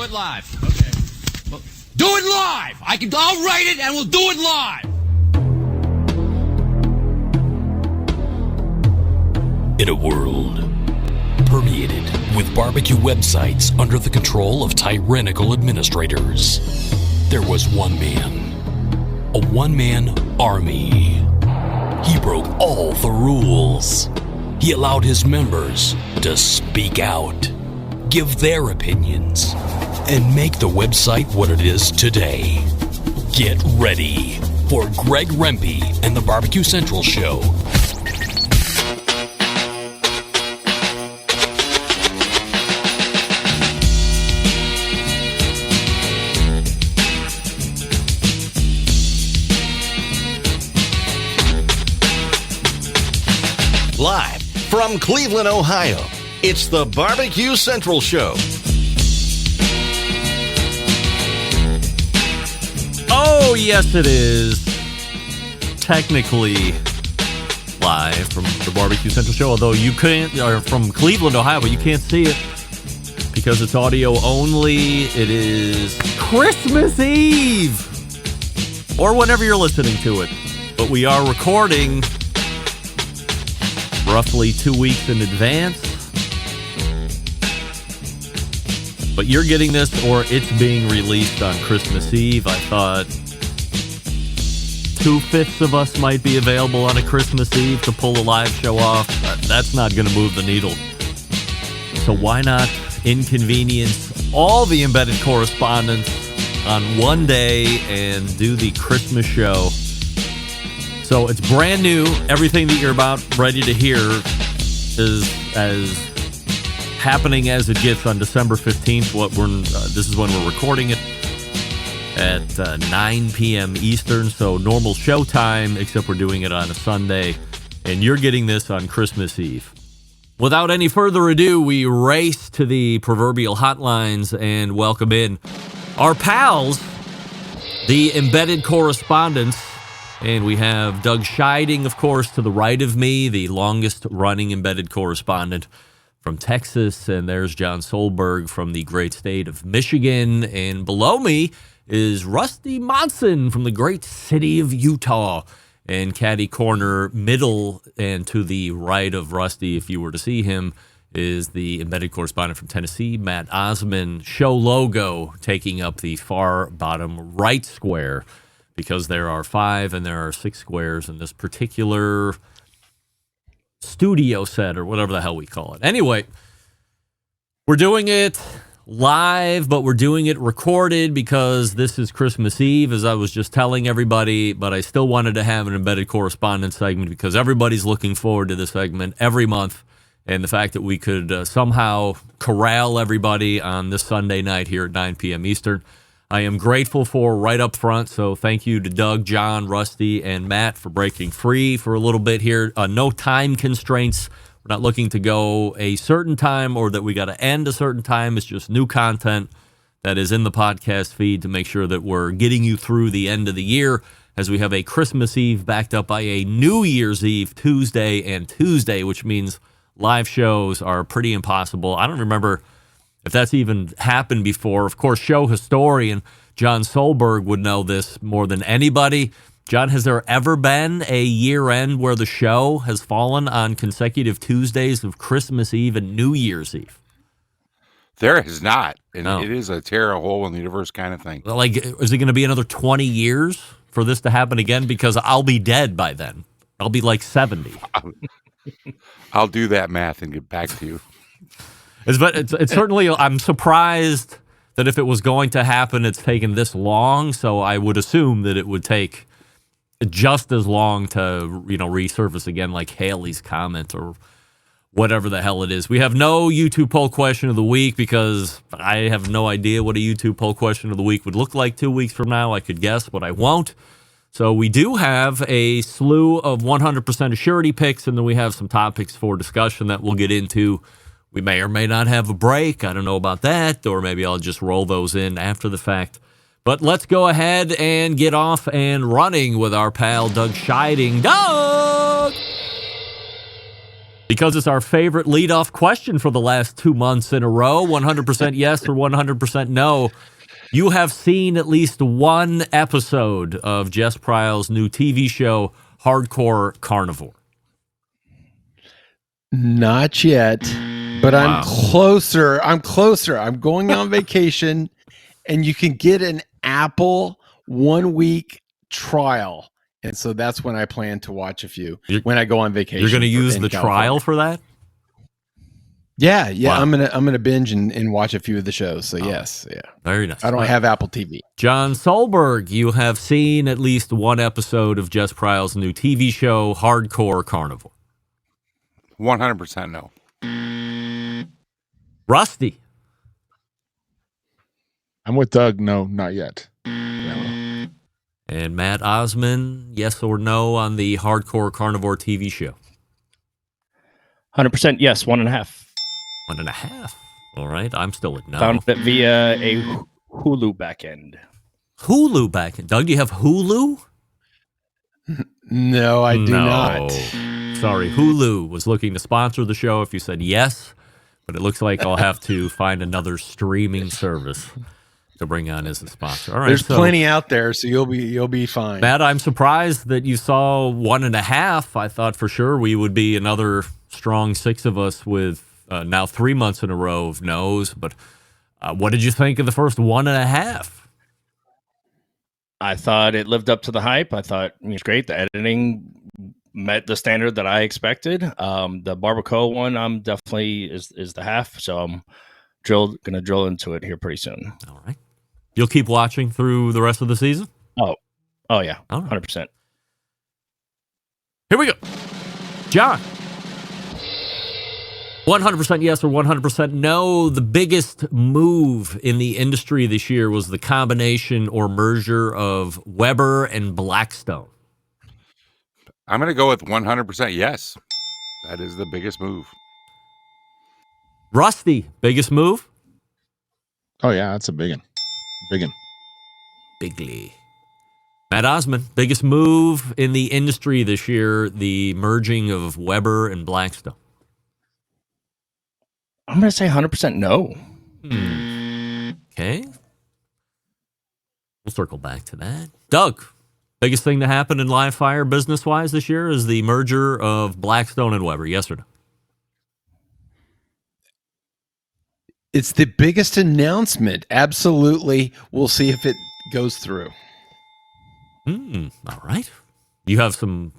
it live. Okay. Well, do it live. I'll write it and we'll do it live. In a world permeated with barbecue websites under the control of tyrannical administrators, there was one man. A one-man army. He broke all the rules. He allowed his members to speak out, give their opinions, and make the website what it is today. Get ready for Greg Rempe and the Barbecue Central Show. Live from Cleveland, Ohio, it's the Barbecue Central Show. Oh, yes, it is. Technically live from the Barbecue Central Show, although you can't, or from Cleveland, Ohio, but you can't see it because it's audio only. It is Christmas Eve, or whenever you're listening to it. But we are recording roughly 2 weeks in advance. But you're getting this, or it's being released on Christmas Eve. I thought 2/5 of us might be available on a Christmas Eve to pull a live show off. That's not going to move the needle. So why not inconvenience all the embedded correspondents on one day and do the Christmas show? So it's brand new. Everything that you're about ready to hear is as happening as it gets on December 15th. This is when we're recording it at 9 p.m. Eastern. So normal show time, except we're doing it on a Sunday. And you're getting this on Christmas Eve. Without any further ado, we race to the proverbial hotlines and welcome in our pals, the embedded correspondents. And we have Doug Scheiding, of course, to the right of me, the longest-running embedded correspondent from Texas. And there's John Solberg from the great state of Michigan. And below me is Rusty Monson from the great city of Utah. And caddy corner middle and to the right of Rusty, if you were to see him, is the embedded correspondent from Tennessee, Matt Osman. Show logo taking up the far bottom right square, because there are 5 and there are 6 squares in this particular studio set, or whatever the hell we call it. Anyway, we're doing it live, but we're doing it recorded because this is Christmas Eve, as I was just telling everybody, but I still wanted to have an embedded correspondence segment because everybody's looking forward to this segment every month, and the fact that we could somehow corral everybody on this Sunday night here at 9 p.m. Eastern, I am grateful for right up front. So thank you to Doug, John, Rusty, and Matt for breaking free for a little bit here. No time constraints. We're not looking to go a certain time or that we got to end a certain time. It's just new content that is in the podcast feed to make sure that we're getting you through the end of the year, as we have a Christmas Eve backed up by a New Year's Eve Tuesday and Tuesday, which means live shows are pretty impossible. I don't remember if that's even happened before. Of course, show historian John Solberg would know this more than anybody. John, has there ever been a year-end where the show has fallen on consecutive Tuesdays of Christmas Eve and New Year's Eve? There is not. And No. It is a tear a hole in the universe kind of thing. Like, is it going to be another 20 years for this to happen again? Because I'll be dead by then. I'll be like 70. I'll do that math and get back to you. It's certainly, I'm surprised that if it was going to happen, it's taken this long. So I would assume that it would take just as long to, resurface again, like Haley's comment or whatever the hell it is. We have no YouTube poll question of the week because I have no idea what a YouTube poll question of the week would look like 2 weeks from now. I could guess, but I won't. So we do have a slew of 100% assurity picks, and then we have some topics for discussion that we'll get into. We may or may not have a break. I don't know about that, or maybe I'll just roll those in after the fact. But let's go ahead and get off and running with our pal Doug Scheiding. Doug! Because it's our favorite leadoff question for the last 2 months in a row, 100% yes or 100% no. You have seen at least one episode of Jess Pryle's new TV show, Hardcore Carnivore. Not yet, but Wow. I'm closer. I'm going on vacation, and you can get an Apple 1-week trial. And so that's when I plan to watch a few when I go on vacation. You're going to use the California. trial for that? Yeah. Wow. I'm gonna binge and watch a few of the shows. So yes, yeah. Very nice. I don't have Apple TV. John Solberg, you have seen at least one episode of Jess Pryle's new TV show, Hardcore Carnivore. 100% no. Rusty. I'm with Doug. No, not yet. And Matt Osman, yes or no on the Hardcore Carnivore TV show? 100% yes, 1.5. 1.5. All right, I'm still at no. Found it via a Hulu backend. Hulu back. Doug, do you have Hulu? No, I do not. Sorry, Hulu was looking to sponsor the show if you said yes, but it looks like I'll have to find another streaming service to bring on as a sponsor. All right, There's plenty out there, so you'll be fine. Matt, I'm surprised that you saw 1.5. I thought for sure we would be another strong 6 of us with now 3 months in a row of no's. But what did you think of the first 1.5? I thought it lived up to the hype. I thought it was great. The editing met the standard that I expected. The Barbacoa one, I'm definitely is the half. So I'm going to drill into it here pretty soon. All right. You'll keep watching through the rest of the season? Oh yeah, 100%. Here we go. John. 100% yes or 100% no. The biggest move in the industry this year was the combination or merger of Weber and Blackstone. I'm going to go with 100% yes. That is the biggest move. Rusty, biggest move? Oh, yeah, that's a big one. Big one. Bigly. Matt Osman, biggest move in the industry this year, the merging of Weber and Blackstone. I'm going to say 100% no. Okay. We'll circle back to that. Doug, biggest thing to happen in live fire business-wise this year is the merger of Blackstone and Weber. Yes or no? It's the biggest announcement. Absolutely. We'll see if it goes through. All right. You have some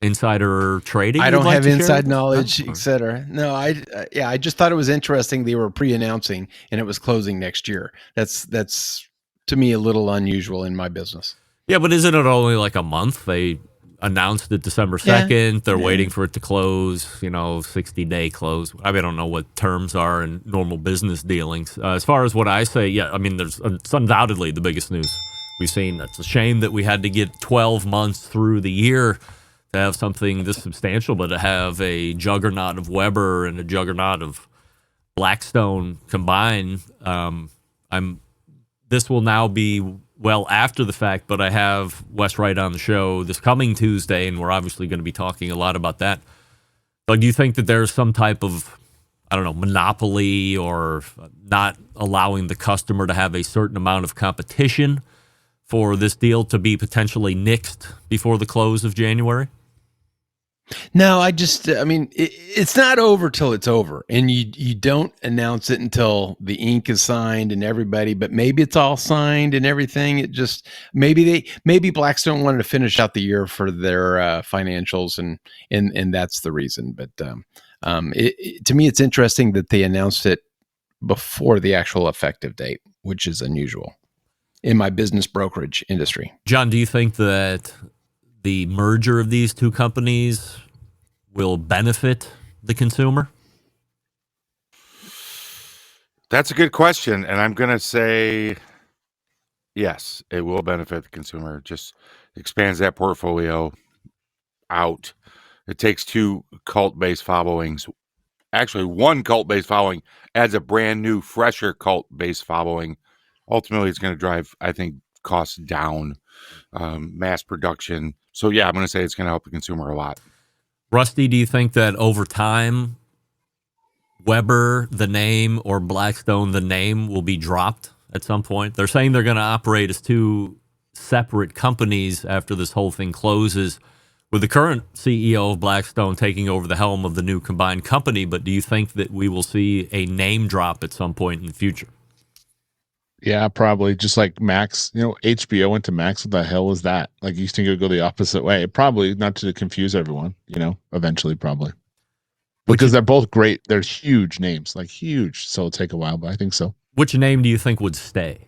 insider trading? I don't have inside share? knowledge, Oh. etc. No, I just thought it was interesting. They were pre-announcing and it was closing next year. That's to me a little unusual in my business. Yeah, but isn't it only like a month? They announced it December 2nd. They're waiting for it to close, 60-day close. I don't know what terms are in normal business dealings. As far as what I say, yeah, I mean, it's undoubtedly the biggest news we've seen. It's a shame that we had to get 12 months through the year to have something this substantial, but to have a juggernaut of Weber and a juggernaut of Blackstone combined, this will now be well after the fact, but I have Wes Wright on the show this coming Tuesday, and we're obviously going to be talking a lot about that. But do you think that there's some type of, monopoly or not allowing the customer to have a certain amount of competition for this deal to be potentially nixed before the close of January? No, it's not over till it's over, and you don't announce it until the ink is signed and everybody. But maybe it's all signed and everything. It just maybe Blackstone wanted to finish out the year for their financials, and that's the reason. But to me, it's interesting that they announced it before the actual effective date, which is unusual in my business brokerage industry. John, do you think that the merger of these two companies will benefit the consumer? That's a good question, and I'm going to say yes, it will benefit the consumer. It just expands that portfolio out. It takes two cult-based followings. Actually, one cult-based following adds a brand new, fresher cult-based following. Ultimately, it's going to drive, I think, costs down, mass production. So, yeah, I'm going to say it's going to help the consumer a lot. Rusty, do you think that over time, Weber, the name, or Blackstone, the name, will be dropped at some point? They're saying they're going to operate as two separate companies after this whole thing closes, with the current CEO of Blackstone taking over the helm of the new combined company. But do you think that we will see a name drop at some point in the future? Yeah, probably. Just like Max, HBO went to Max. What the hell was that? Like, you used to think it would go the opposite way. Probably, not to confuse everyone, eventually, probably. Because they're both great. They're huge names, like huge. So it'll take a while, but I think so. Which name do you think would stay?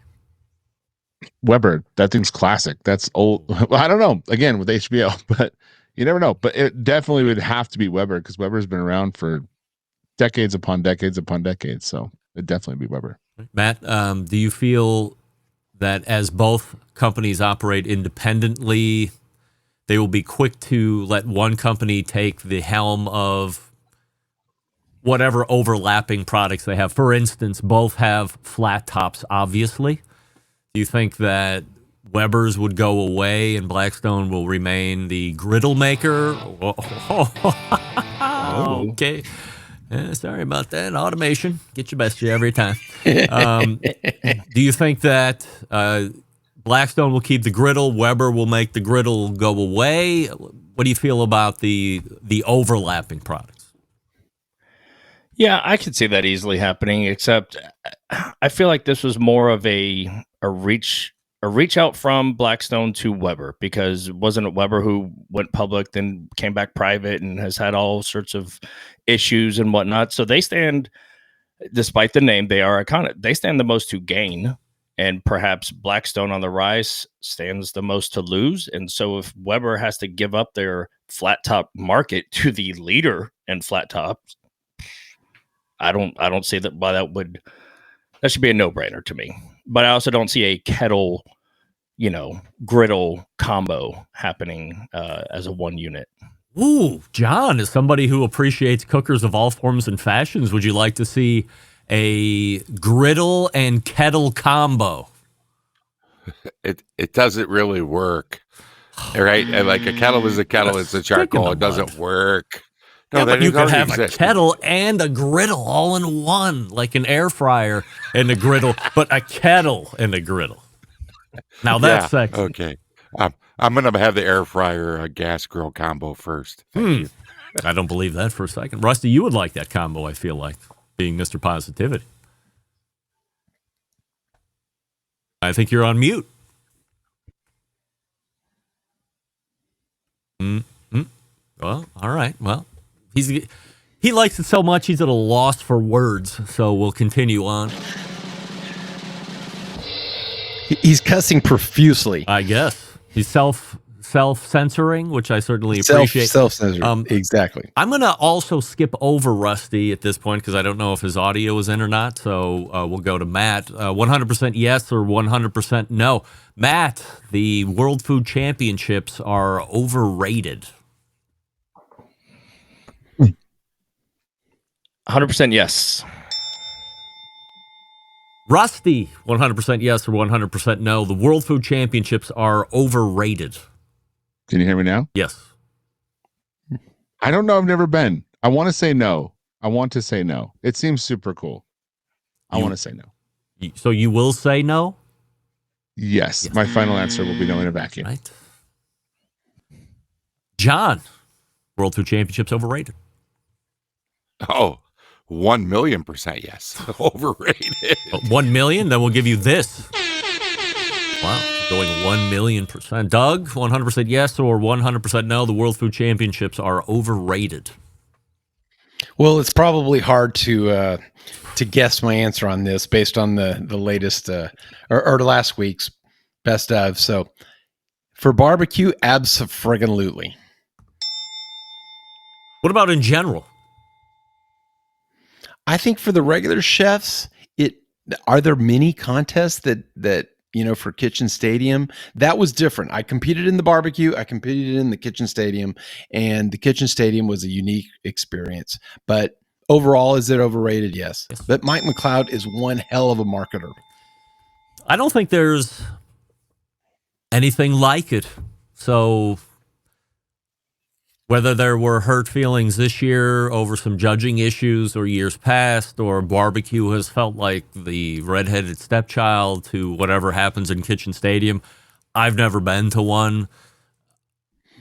Weber. That thing's classic. That's old. Well, I don't know. Again, with HBO, but you never know. But it definitely would have to be Weber, because Weber's been around for decades upon decades upon decades. So it'd definitely be Weber. Matt, do you feel that as both companies operate independently, they will be quick to let one company take the helm of whatever overlapping products they have? For instance, both have flat tops, obviously. Do you think that Weber's would go away and Blackstone will remain the griddle maker? Okay. Sorry about that. Automation. Get your best every time. Do you think that Blackstone will keep the griddle, Weber will make the griddle go away? What do you feel about the overlapping products? Yeah, I could see that easily happening, except I feel like this was more of a reach out from Blackstone to Weber, because wasn't it Weber who went public, then came back private, and has had all sorts of issues and whatnot. So they stand, despite the name, they are iconic. They stand the most to gain, and perhaps Blackstone on the rise stands the most to lose. And so if Weber has to give up their flat top market to the leader in flat tops, I don't see that why that should be a no-brainer to me. But I also don't see a kettle, griddle combo happening as a one unit. Ooh, John, as somebody who appreciates cookers of all forms and fashions, would you like to see a griddle and kettle combo? It doesn't really work, right? And like a kettle is a kettle. It's a charcoal. It doesn't work. No, but you could have a kettle and a griddle all in one, like an air fryer and a griddle, but a kettle and a griddle. Now that's sexy. Okay. I'm going to have the air fryer gas grill combo first. Thank you. I don't believe that for a second. Rusty, you would like that combo, I feel like, being Mr. Positivity. I think you're on mute. Well, all right. Well, he likes it so much he's at a loss for words, so we'll continue on. He's cussing profusely. I guess. He's self-censoring, which I certainly appreciate. Self-censoring, exactly. I'm going to also skip over Rusty at this point because I don't know if his audio is in or not, so we'll go to Matt. 100% yes or 100% no. Matt, the World Food Championships are overrated. 100% yes. Rusty, 100% yes or 100% no. The World Food Championships are overrated. Can you hear me now? Yes. I don't know. I've never been. I want to say no. It seems super cool. I want to say no. So you will say no? Yes. My final answer will be no in a vacuum. Right. John, World Food Championships overrated. Oh, 1,000,000% yes. Overrated. 1 million? Then we'll give you this. Wow. Going 1,000,000%. Doug, 100% yes or 100% no. The World Food Championships are overrated. Well, it's probably hard to guess my answer on this based on the latest or last week's best of. So for barbecue, abso-friggin-lutely. What about in general? I think for the regular chefs, are there mini contests that for Kitchen Stadium? That was different. I competed in the barbecue, I competed in the Kitchen Stadium, and the Kitchen Stadium was a unique experience. But overall, is it overrated? Yes. But Mike McLeod is one hell of a marketer. I don't think there's anything like it. So Whether there were hurt feelings this year over some judging issues or years past, or barbecue has felt like the redheaded stepchild to whatever happens in Kitchen Stadium, I've never been to one.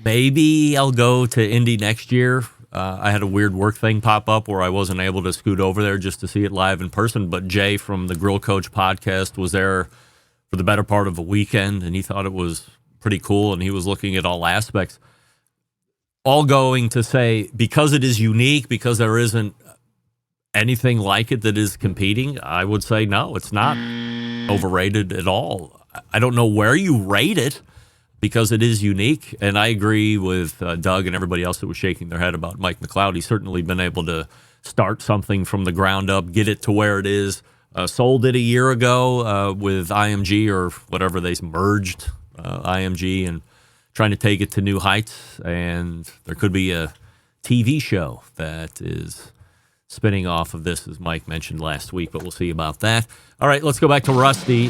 Maybe I'll go to Indy next year. I had a weird work thing pop up where I wasn't able to scoot over there just to see it live in person, but Jay from the Grill Coach podcast was there for the better part of a weekend, and he thought it was pretty cool, and he was looking at all aspects. All going to say, because it is unique, because there isn't anything like it that is competing, I would say no, it's not overrated at all. I don't know where you rate it because it is unique, and I agree with Doug and everybody else that was shaking their head about Mike McLeod. He's certainly been able to start something from the ground up, get it to where it is. Sold it a year ago with IMG or whatever, they merged IMG and trying to take it to new heights, and there could be a TV show that is spinning off of this, as Mike mentioned last week, but we'll see about that. All right, let's go back to Rusty.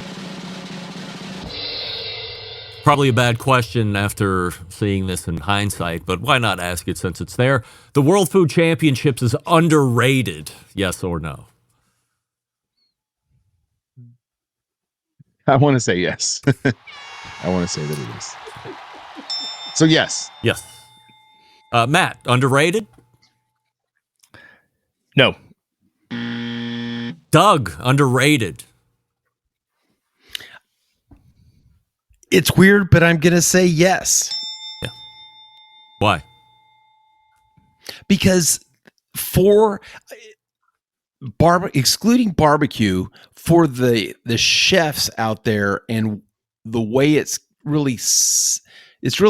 Probably a bad question after seeing this in hindsight, but why not ask it since it's there? The World Food Championships is underrated, yes or no? I want to say yes. I want to say that it is. So yes. Yes. Matt, underrated? No. Doug, underrated? It's weird, but I'm going to say yes. Yeah. Why? Because for excluding barbecue, for the chefs out there and the way it's really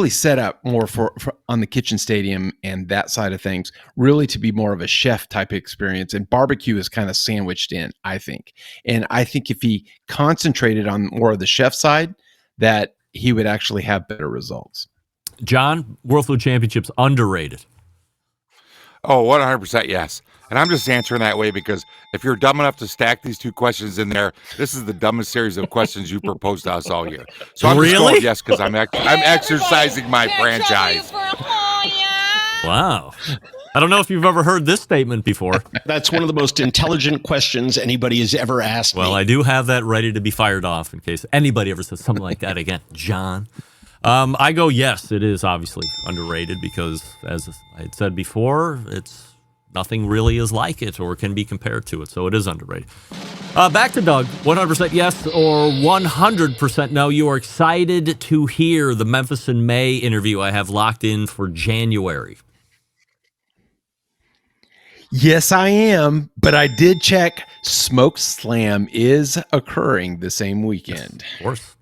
set up more for on the Kitchen Stadium and that side of things, really to be more of a chef type experience. And barbecue is kind of sandwiched in, I think. And I think if he concentrated on more of the chef side, that he would actually have better results. John, World Food Championships underrated. Oh, 100% yes. And I'm just answering that way because if you're dumb enough to stack these two questions in there, this is the dumbest series of questions you proposed to us all year. So I'm just going yes because I'm exercising my franchise. Wow. I don't know if you've ever heard this statement before. That's one of the most intelligent questions anybody has ever asked me. Well, I do have that ready to be fired off in case anybody ever says something like that again. John. I go yes, it is obviously underrated because, as I had said before, it's nothing really is like it or can be compared to it, so it is underrated. Back to Doug, 100% yes or 100% no. You are excited to hear the Memphis in May interview I have locked in for January. Yes, I am, but I did check. Smoke Slam is occurring the same weekend. Of course.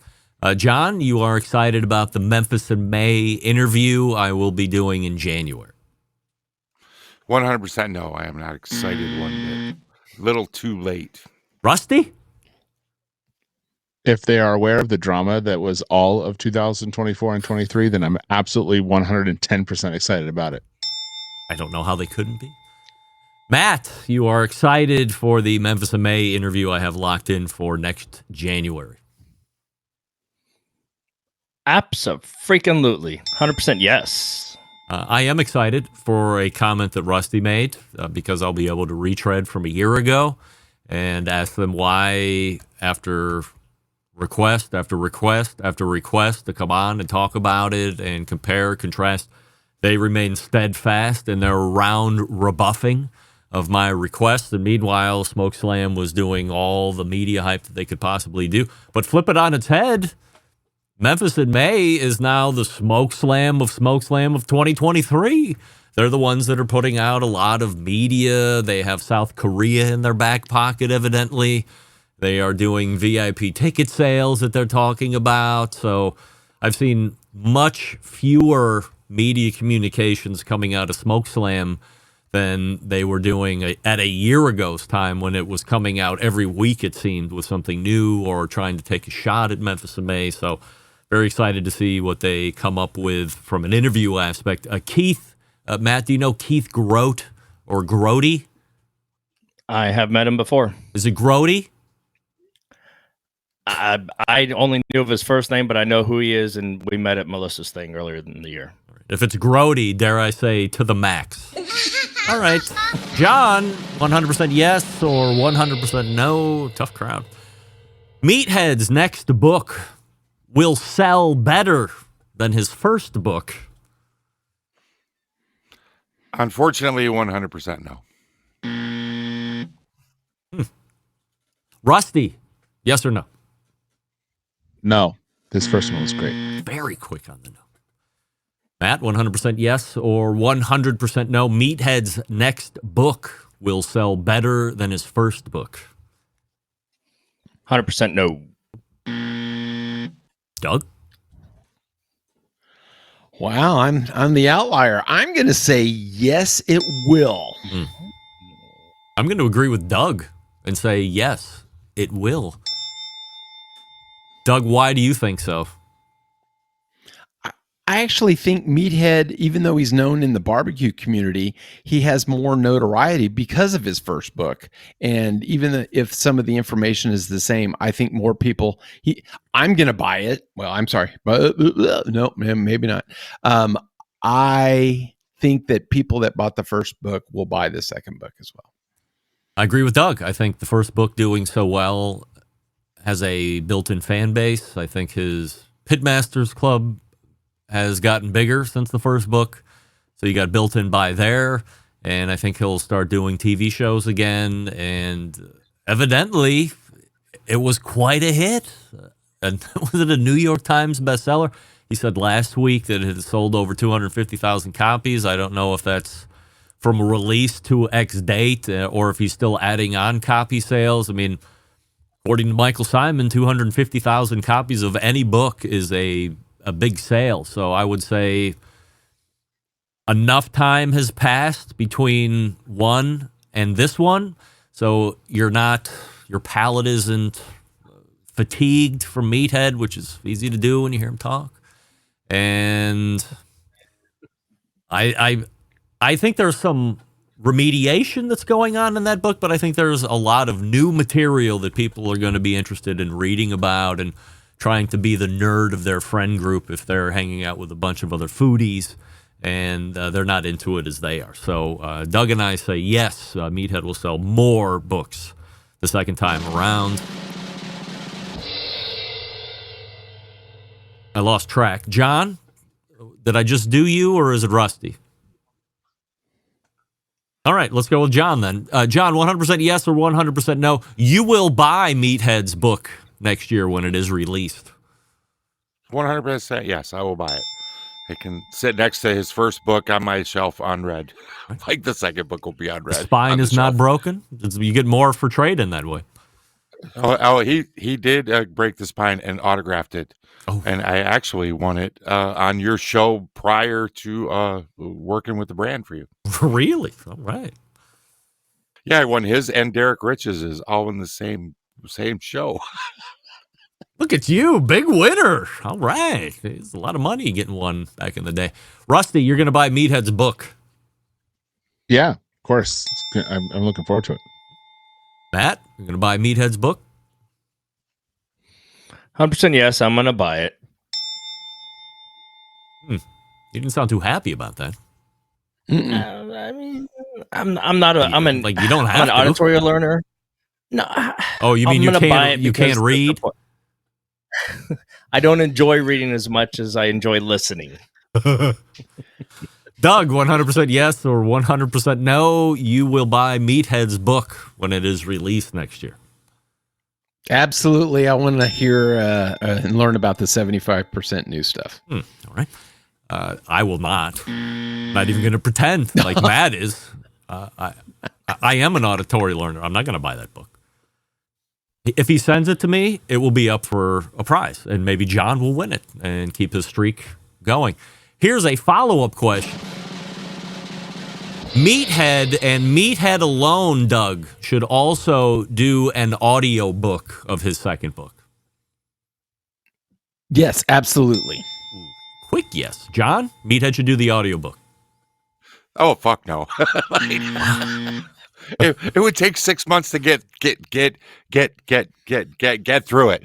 John, you are excited about the Memphis in May interview I will be doing in January. 100% no, I am not excited one bit. Little too late. Rusty? If they are aware of the drama that was all of 2024 and 23, then I'm absolutely 110% excited about it. I don't know how they couldn't be. Matt, you are excited for the Memphis in May interview I have locked in for next January. Abso-freaking-lutely. 100% yes. I am excited for a comment that Rusty made because I'll be able to retread from a year ago and ask them why after request after request after request to come on and talk about it and compare, contrast, they remain steadfast in their round rebuffing of my requests. And meanwhile, Smoke Slam was doing all the media hype that they could possibly do. But flip it on its head, Memphis in May is now the Smoke Slam of 2023. They're the ones that are putting out a lot of media. They have South Korea in their back pocket, evidently. They are doing VIP ticket sales that they're talking about. So I've seen much fewer media communications coming out of Smoke Slam than they were doing at a year ago's time when it was coming out every week, it seemed, with something new or trying to take a shot at Memphis in May. So very excited to see what they come up with from an interview aspect. Keith, Matt, do you know Keith Grote or Grody? I have met him before. Is it Grody? I only knew of his first name, but I know who he is, and we met at Melissa's thing earlier in the year. If it's Grody, dare I say, to the max. All right. John, 100% yes or 100% no. Tough crowd. Meathead's next book will sell better than his first book. Unfortunately, 100% no. Rusty, yes or no? No, his first one was great. Very quick on the no. Matt, 100% yes or 100% no. Meathead's next book will sell better than his first book. 100% no. Doug? Wow, I'm the outlier. I'm going to say yes, it will. I'm going to agree with Doug and say yes, it will. Doug, why do you think so? I actually think Meathead, even though he's known in the barbecue community, he has more notoriety because of his first book. And even if some of the information is the same, I think more people. I'm going to buy it. Well, I'm sorry, but no, maybe not. I think that people that bought the first book will buy the second book as well. I agree with Doug. I think the first book doing so well has a built-in fan base. I think his Pitmasters Club has gotten bigger since the first book, so you got built-in buy there, and I think he'll start doing TV shows again, and evidently it was quite a hit. And was it a New York Times bestseller? He said last week that it had sold over 250,000 copies. I don't know if that's from release to X date or if he's still adding on copy sales. I mean, according to Michael Simon, 250,000 copies of any book is a big sale. So I would say enough time has passed between one and this one. So your palate isn't fatigued from Meathead, which is easy to do when you hear him talk. And I think there's some remediation that's going on in that book, but I think there's a lot of new material that people are going to be interested in reading about and trying to be the nerd of their friend group if they're hanging out with a bunch of other foodies and they're not into it as they are. So Doug and I say yes, Meathead will sell more books the second time around. I lost track. John, did I just do you or is it Rusty? All right, let's go with John then. John, 100% yes or 100% no. You will buy Meathead's book next year when it is released. 100% yes, I will buy it. It can sit next to his first book on my shelf unread. Like the second book will be unread. The spine is not broken. You get more for trade in that way. He did break the spine and autographed it. Oh. And I actually won it on your show prior to working with the brand for you. Really? All right. Yeah, I won his and Derek Rich's all in the same show. Look at you, big winner. All right. There's a lot of money getting won back in the day. Rusty, you're going to buy Meathead's book. Yeah, of course. I'm looking forward to it. Matt, you're going to buy Meathead's book? 100% yes, I'm going to buy it. You didn't sound too happy about that. I mean, I'm not a, I'm an, like you don't have I'm an auditory learner. No. Oh, you mean you can't read? I don't enjoy reading as much as I enjoy listening. Doug, 100% yes or 100% no, you will buy Meathead's book when it is released next year. Absolutely. I want to hear and learn about the 75% new stuff. All right. I will not. Not even going to pretend like Matt is. I am an auditory learner. I'm not going to buy that book. If he sends it to me, it will be up for a prize, and maybe John will win it and keep his streak going. Here's a follow-up question. Meathead and Meathead alone, Doug, should also do an audio book of his second book. Yes, absolutely. Quick yes. John, Meathead should do the audio book. Oh, fuck no. It would take 6 months to get through it.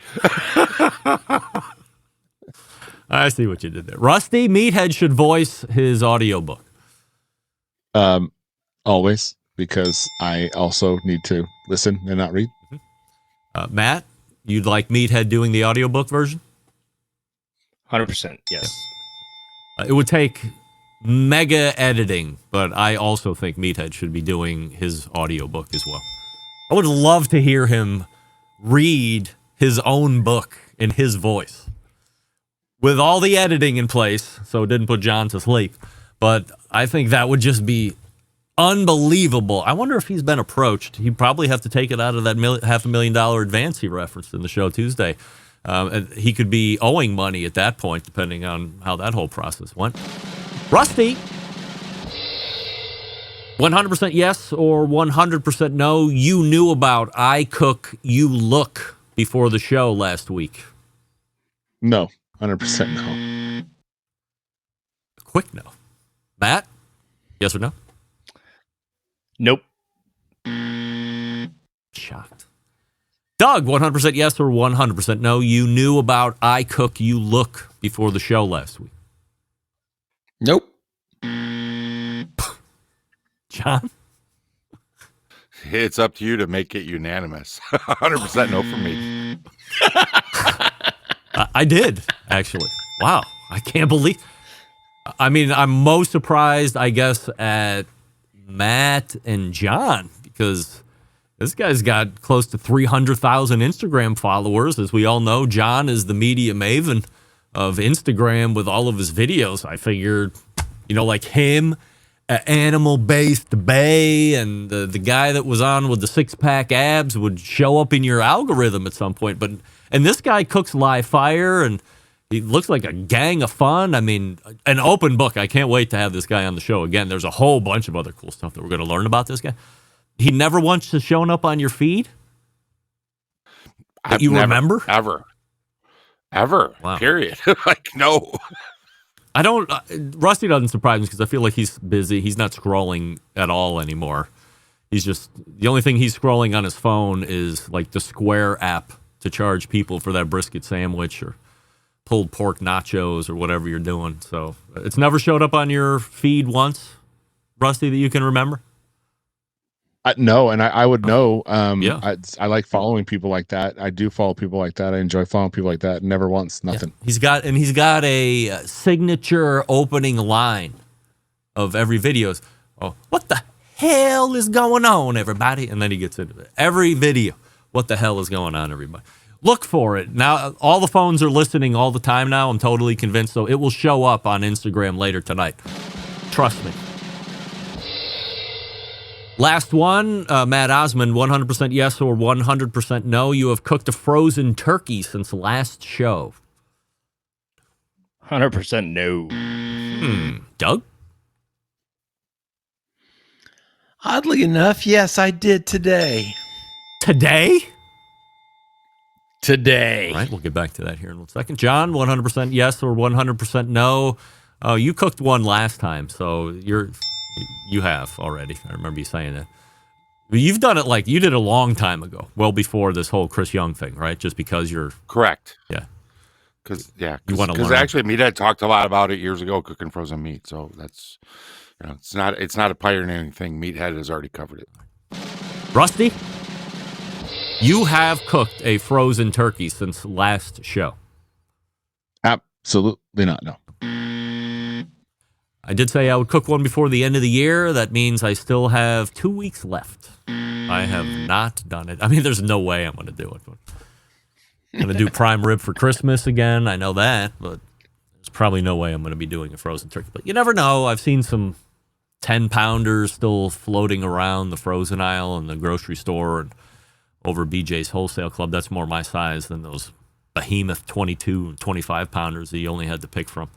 I see what you did there. Rusty, Meathead should voice his audiobook. Always, because I also need to listen and not read. Matt, you'd like Meathead doing the audiobook version? 100%. Yes. It would take mega editing, but I also think Meathead should be doing his audiobook as well. I would love to hear him read his own book in his voice with all the editing in place, so it didn't put John to sleep. But I think that would just be unbelievable. I wonder if he's been approached. He'd probably have to take it out of that $500,000 advance he referenced in the show Tuesday. And he could be owing money at that point, depending on how that whole process went. Rusty, 100% yes or 100% no, you knew about I Cook, You Look before the show last week. No, 100% no. Quick no. Matt, yes or no? Nope. Shocked. Doug, 100% yes or 100% no, you knew about I Cook, You Look before the show last week. Nope. John? It's up to you to make it unanimous. 100% no for me. I did, actually. Wow. I can't believe. I mean, I'm most surprised, I guess, at Matt and John, because this guy's got close to 300,000 Instagram followers. As we all know, John is the media maven of Instagram with all of his videos. I figured, like him, animal-based Bay, and the guy that was on with the six-pack abs would show up in your algorithm at some point. And this guy cooks live fire, and he looks like a gang of fun. I mean, an open book. I can't wait to have this guy on the show again. There's a whole bunch of other cool stuff that we're going to learn about this guy. He never once has shown up on your feed? I've you never, remember? Ever. Wow. Period. No. I don't. Rusty doesn't surprise me because I feel like he's busy. He's not scrolling at all anymore. He's just, the only thing he's scrolling on his phone is like the Square app to charge people for that brisket sandwich or pulled pork nachos or whatever you're doing. So it's never showed up on your feed once, Rusty, that you can remember? No, and I would know. Yeah. I like following people like that. I do follow people like that. I enjoy following people like that. Never once, nothing. Yeah. He's got a signature opening line of every video. Oh, what the hell is going on, everybody? And then he gets into it. Every video. What the hell is going on, everybody? Look for it. Now, all the phones are listening all the time now. I'm totally convinced. So it will show up on Instagram later tonight. Trust me. Last one, Matt Osmond, 100% yes or 100% no. You have cooked a frozen turkey since last show. 100% no. Doug? Oddly enough, yes, I did today. Today? Today. All right, we'll get back to that here in a second. John, 100% yes or 100% no. Oh, you cooked one last time, so you have already. I remember you saying that. But you've done it like you did a long time ago, well before this whole Chris Young thing, right? Just because you're correct. Yeah. Because actually, me dad talked a lot about it years ago, cooking frozen meat. So that's, it's not a pioneering thing. Meathead has already covered it. Rusty, you have cooked a frozen turkey since last show. Absolutely not. No. I did say I would cook one before the end of the year. That means I still have 2 weeks left. I have not done it. I mean, there's no way I'm going to do it. But I'm going to do prime rib for Christmas again. I know that, but there's probably no way I'm going to be doing a frozen turkey. But you never know. I've seen some 10-pounders still floating around the frozen aisle in the grocery store and over BJ's Wholesale Club. That's more my size than those behemoth 22 and 25-pounders that you only had to pick from.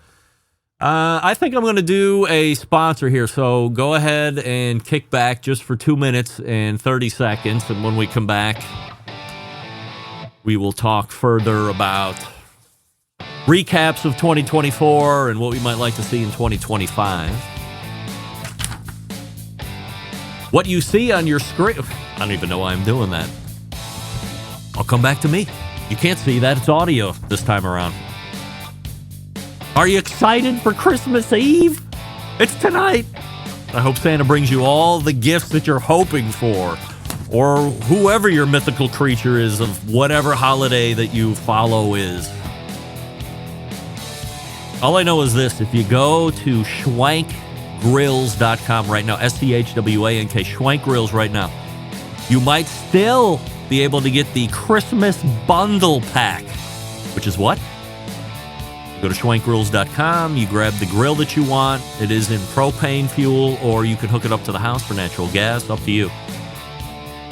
I think I'm going to do a sponsor here, so go ahead and kick back just for 2 minutes and 30 seconds, and when we come back, we will talk further about recaps of 2024 and what we might like to see in 2025. What you see on your screen, I don't even know why I'm doing that. I'll come back to me. You can't see that. It's audio this time around. Are you excited for Christmas Eve? It's tonight. I hope Santa brings you all the gifts that you're hoping for, or whoever your mythical creature is of whatever holiday that you follow is. All I know is this. If you go to schwankgrills.com right now, SCHWANK, Schwank Grills right now, you might still be able to get the Christmas bundle pack, which is what? Go to schwankgrills.com, you grab the grill that you want. It is in propane fuel, or you can hook it up to the house for natural gas. Up to you.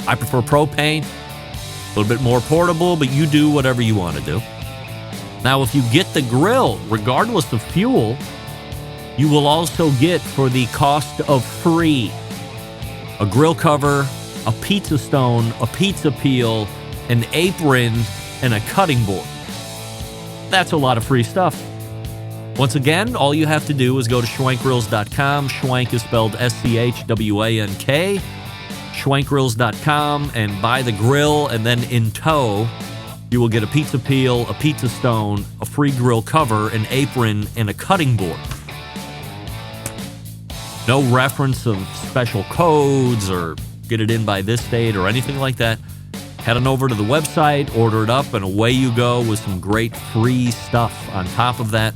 I prefer propane, a little bit more portable, but you do whatever you want to do. Now, if you get the grill, regardless of fuel, you will also get, for the cost of free, a grill cover, a pizza stone, a pizza peel, an apron, and a cutting board. That's a lot of free stuff. Once again, all you have to do is go to schwankgrills.com. Schwank is spelled SCHWANK. Schwankgrills.com, and buy the grill, and then in tow, you will get a pizza peel, a pizza stone, a free grill cover, an apron, and a cutting board. No reference of special codes or get it in by this date or anything like that. Head on over to the website, order it up, and away you go with some great free stuff on top of that.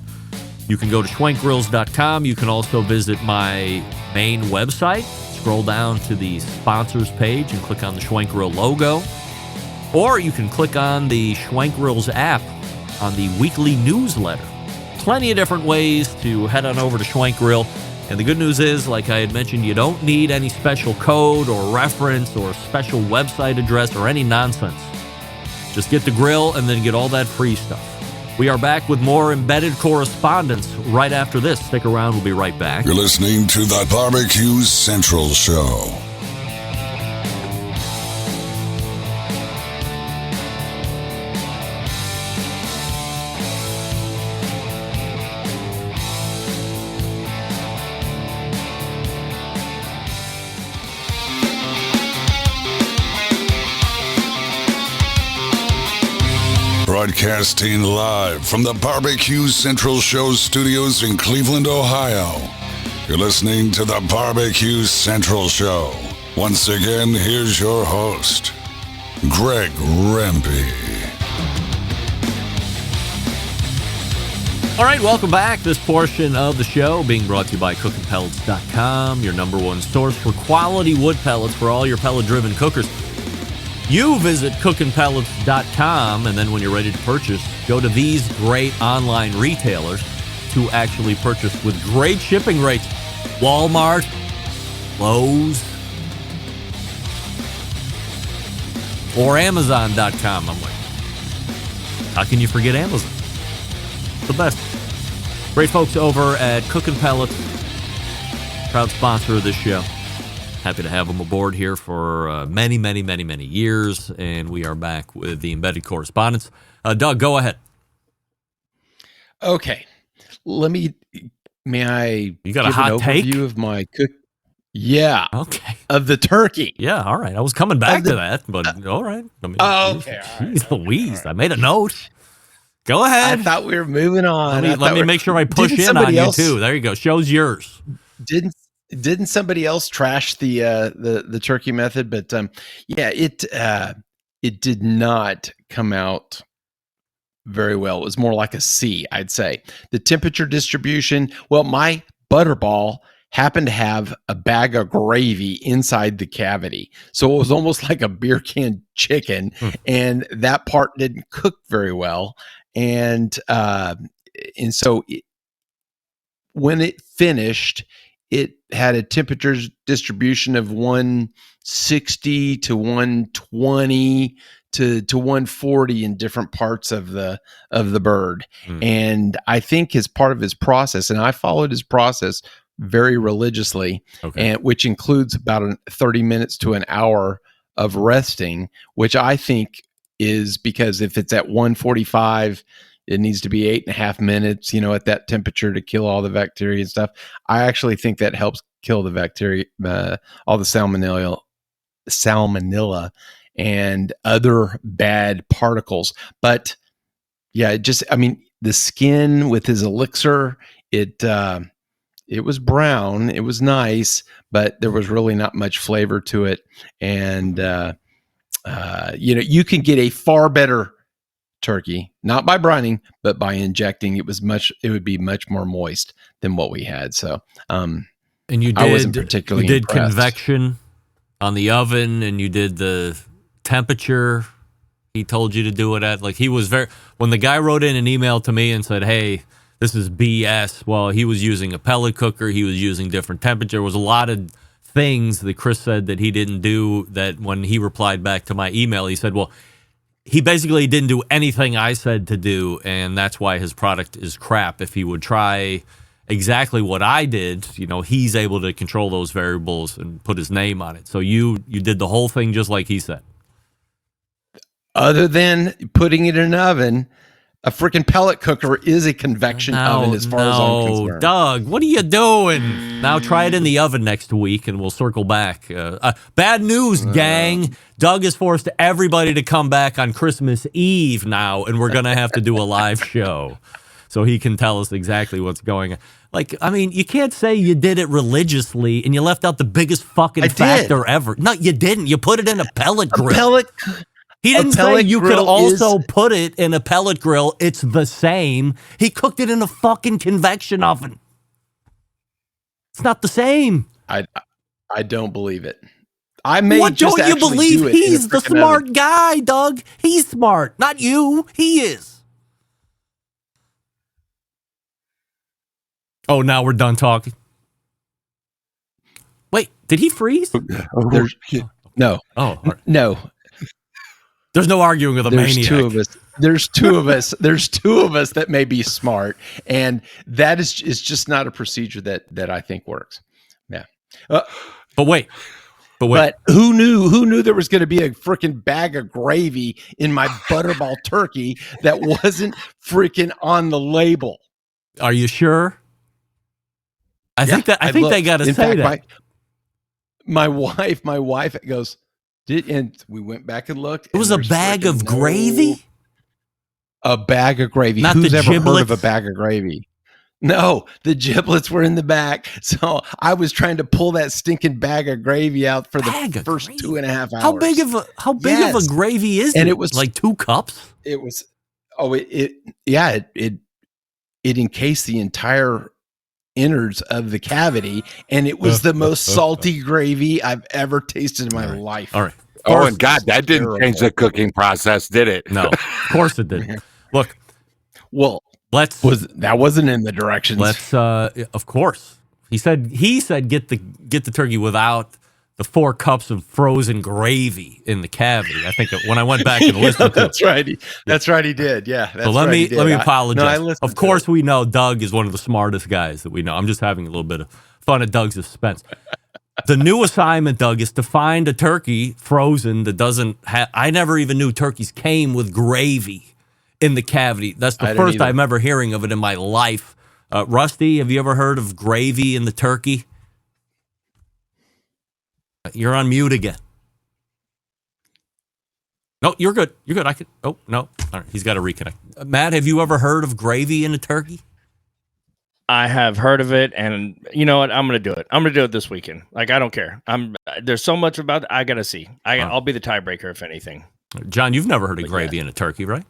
You can go to schwankgrills.com. You can also visit my main website. Scroll down to the sponsors page and click on the Schwank Grill logo. Or you can click on the Schwank Grills app on the weekly newsletter. Plenty of different ways to head on over to Schwank Grill. And the good news is, like I had mentioned, you don't need any special code or reference or special website address or any nonsense. Just get the grill and then get all that free stuff. We are back with more Embedded Correspondents right after this. Stick around. We'll be right back. You're listening to the Barbecue Central Show. Broadcasting live from the Barbecue Central Show studios in Cleveland, Ohio. You're listening to the Barbecue Central Show. Once again, here's your host, Greg Rempe. All right, welcome back. This portion of the show being brought to you by cookandpellets.com, your number one source for quality wood pellets for all your pellet-driven cookers. You visit cookandpellets.com, and then when you're ready to purchase, go to these great online retailers to actually purchase with great shipping rates. Walmart, Lowe's, or Amazon.com. I'm like, how can you forget Amazon? The best. Great folks over at Cook and Pellets, proud sponsor of this show. Happy to have them aboard here for many years, and we are back with the Embedded Correspondents. Doug, go ahead. Okay, may I? You got a hot take? Overview of my cook? Yeah. Okay. Of the turkey. Yeah. All right. I was coming back to that, but all right. I mean, okay. Jeez Louise, right. I made a note. Go ahead. I thought we were moving on. Let me make sure I push in on you too. There you go. Show's yours. Didn't somebody else trash the turkey method? But yeah, it did not come out very well. It was more like a C, I'd say. The temperature distribution. Well, my butterball happened to have a bag of gravy inside the cavity, so it was almost like a beer can chicken, and that part didn't cook very well. And so when it finished, it had a temperature distribution of 160 to 120 to 140 in different parts of the bird. And I think as part of his process, and I followed his process very religiously, and which includes about 30 minutes to an hour of resting, which I think is because if it's at 145, it needs to be 8.5 minutes, at that temperature to kill all the bacteria and stuff. I actually think that helps kill the bacteria, all the salmonella and other bad particles. But yeah, the skin with his elixir, it was brown. It was nice, but there was really not much flavor to it. And, you can get a far better turkey, not by brining, but by injecting. It would be much more moist than what we had. So, and I wasn't particularly impressed. Convection on the oven, and you did the temperature he told you to do it at. Like, he was when the guy wrote in an email to me and said, hey, this is BS. Well, he was using a pellet cooker. He was using different temperature. There was a lot of things that Chris said that he didn't do, that when he replied back to my email, he said, well, he basically didn't do anything I said to do, and that's why his product is crap. If he would try exactly what I did, he's able to control those variables and put his name on it. So you did the whole thing just like he said. Other than putting it in an oven, a freaking pellet cooker is a convection oven as far as I'm concerned. Doug, what are you doing? Now try it in the oven next week, and we'll circle back. Bad news, gang. Doug has forced everybody to come back on Christmas Eve now, and we're going to have to do a live show so he can tell us exactly what's going on. Like, I mean, you can't say you did it religiously and you left out the biggest fucking factor ever. No, you didn't. You put it in a pellet grill. He didn't say you could also put it in a pellet grill. It's the same. He cooked it in a fucking convection oven. It's not the same. I don't believe it. I may what just don't you believe? He's the smart oven. guy, Doug. He's smart, not you. He is. Oh, now we're done talking. Wait, did he freeze? No. Oh, right. No. There's no arguing with a maniac. There's two of us. There's two of us that may be smart, and that is just not a procedure that I think works. Yeah. But wait. But who knew there was going to be a freaking bag of gravy in my butterball turkey that wasn't freaking on the label? Are you sure? I think they got to say that. My wife goes, and we went back and looked. It was a bag of gravy? A bag of gravy. Not Who's the ever giblets? heard of a bag of gravy? No, the giblets were in the back. So I was trying to pull that stinking bag of gravy out for the first 2.5 hours. How big of a gravy is it? And it was like 2 cups? It was it encased the entire innards of the cavity, and it was the most salty gravy I've ever tasted in my life. All right. Oh, and God, that didn't change the cooking process, did it? No, of course it didn't. Look, well, that wasn't in the directions. Of course, he said get the turkey without the 4 cups of frozen gravy in the cavity. I think when I went back and listened to that's it. Right. That's right. He did. Yeah. So let me apologize. Of course, we know Doug is one of the smartest guys that we know. I'm just having a little bit of fun at Doug's expense. The new assignment, Doug, is to find a turkey frozen that doesn't have. I never even knew turkeys came with gravy in the cavity. That's the first I'm ever hearing of it in my life. Rusty, have you ever heard of gravy in the turkey? You're on mute again. No, you're good. You're good. I could. Oh, no. All right. He's got to reconnect. Matt, have you ever heard of gravy in a turkey? I have heard of it, and you know what? I'm going to do it. I'm going to do it this weekend. Like, I don't care. There's so much about it. I got to see. I'll be the tiebreaker, if anything. John, you've never heard of gravy in a turkey, right?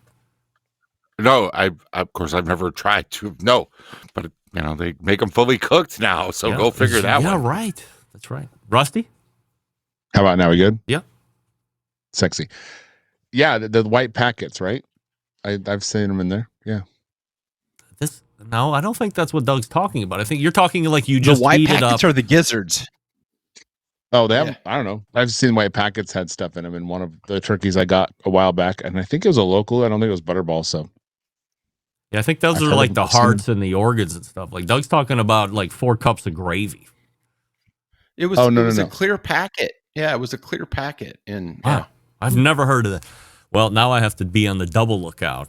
No, of course, I've never tried to. No, but they make them fully cooked now, so go figure that one. Yeah, right. That's right. Rusty? How about now? We good? Yeah. Sexy. Yeah, the white packets, right? I've seen them in there. Yeah. No, I don't think that's what Doug's talking about. I think you're talking like you just the white heat it up. packets are the gizzards. Oh, they have. I don't know. I've seen white packets had stuff in them in one of the turkeys I got a while back, and I think it was a local. I don't think it was Butterball. So. Yeah, I think those are like the hearts and the organs and stuff. Like Doug's talking about like 4 cups of gravy. It was. A clear packet. Yeah, it was a clear packet. And wow. I've never heard of that. Well, now I have to be on the double lookout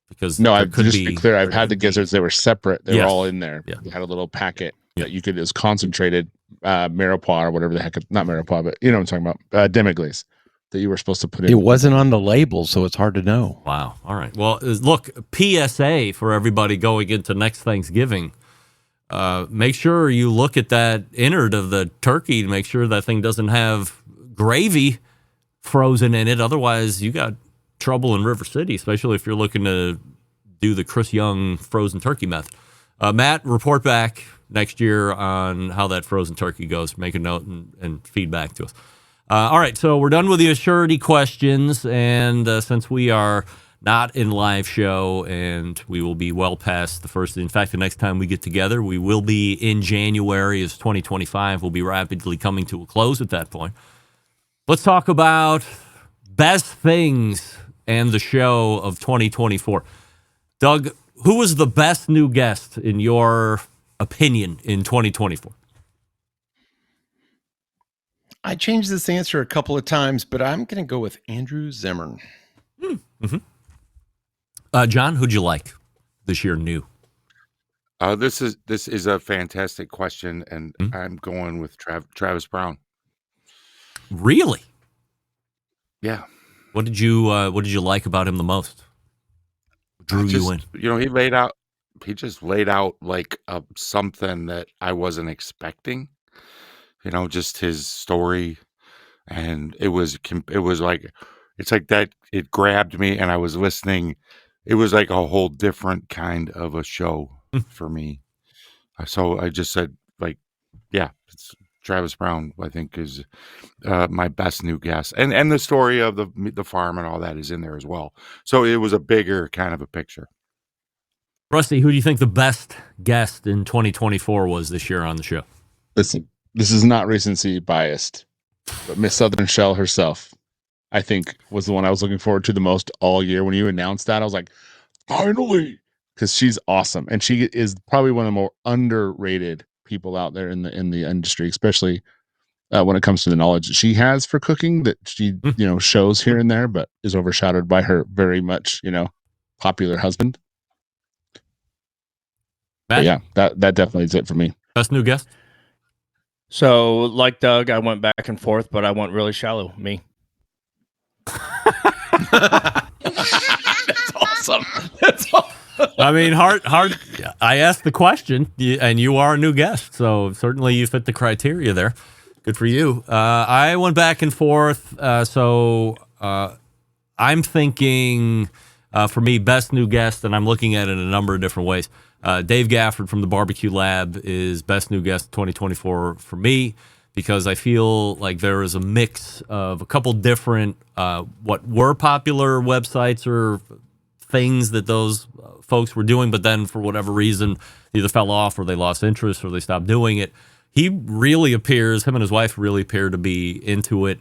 because to be clear, I've had the gizzards. They were separate. They were all in there. Yeah. They had a little packet that you could, is concentrated mirepoix or whatever the heck, not mirepoix, but you know what I'm talking about, demi-glace that you were supposed to put in. It wasn't on the label, so it's hard to know. Wow. All right. Well, look, PSA for everybody going into next Thanksgiving. Make sure you look at that innard of the turkey to make sure that thing doesn't have gravy frozen in it. Otherwise, you got trouble in River City, especially if you're looking to do the Chris Young frozen turkey method. Matt, report back next year on how that frozen turkey goes. Make a note and feedback to us. All right, so we're done with the assurity questions, and since we are not in live show and we will be well past the first, in fact, the next time we get together, we will be in January as 2025 will be rapidly coming to a close at that point. Let's talk about best things and the show of 2024. Doug, who was the best new guest in your opinion in 2024? I changed this answer a couple of times, but I'm going to go with Andrew Zimmern. Mm-hmm. John, who'd you like this year new? This is a fantastic question, and I'm going with Travis Brown. Really? Yeah. What did you like about him the most? What drew you in? You know, he just laid out like something that I wasn't expecting. You know, just his story, and it was like, it's like that. It grabbed me, and I was listening. It was like a whole different kind of a show for me. So I just said, like, yeah, it's Travis Brown. I think is my best new guest, and the story of the farm and all that is in there as well. So it was a bigger kind of a picture. Rusty, who do you think the best guest in 2024 was this year on the show? Listen, this is not recency biased, but Miss Southern Shell herself, I think, was the one I was looking forward to the most all year. When you announced that, I was like, finally, because she's awesome, and she is probably one of the more underrated people out there in the industry, especially when it comes to the knowledge that she has for cooking that she shows here and there, but is overshadowed by her very much popular husband. But yeah, that definitely is it for me. Best new guest. So, like Doug, I went back and forth, but I went really shallow. Me. That's awesome. That's awesome. I mean, hard. I asked the question, and you are a new guest, so certainly you fit the criteria there. Good for you. I went back and forth, so I'm thinking, for me, best new guest, and I'm looking at it in a number of different ways. Dave Gafford from the Barbecue Lab is best new guest 2024 for me, because I feel like there is a mix of a couple different what were popular websites or things that those folks were doing, but then for whatever reason either fell off or they lost interest or they stopped doing it. Him and his wife really appear to be into it,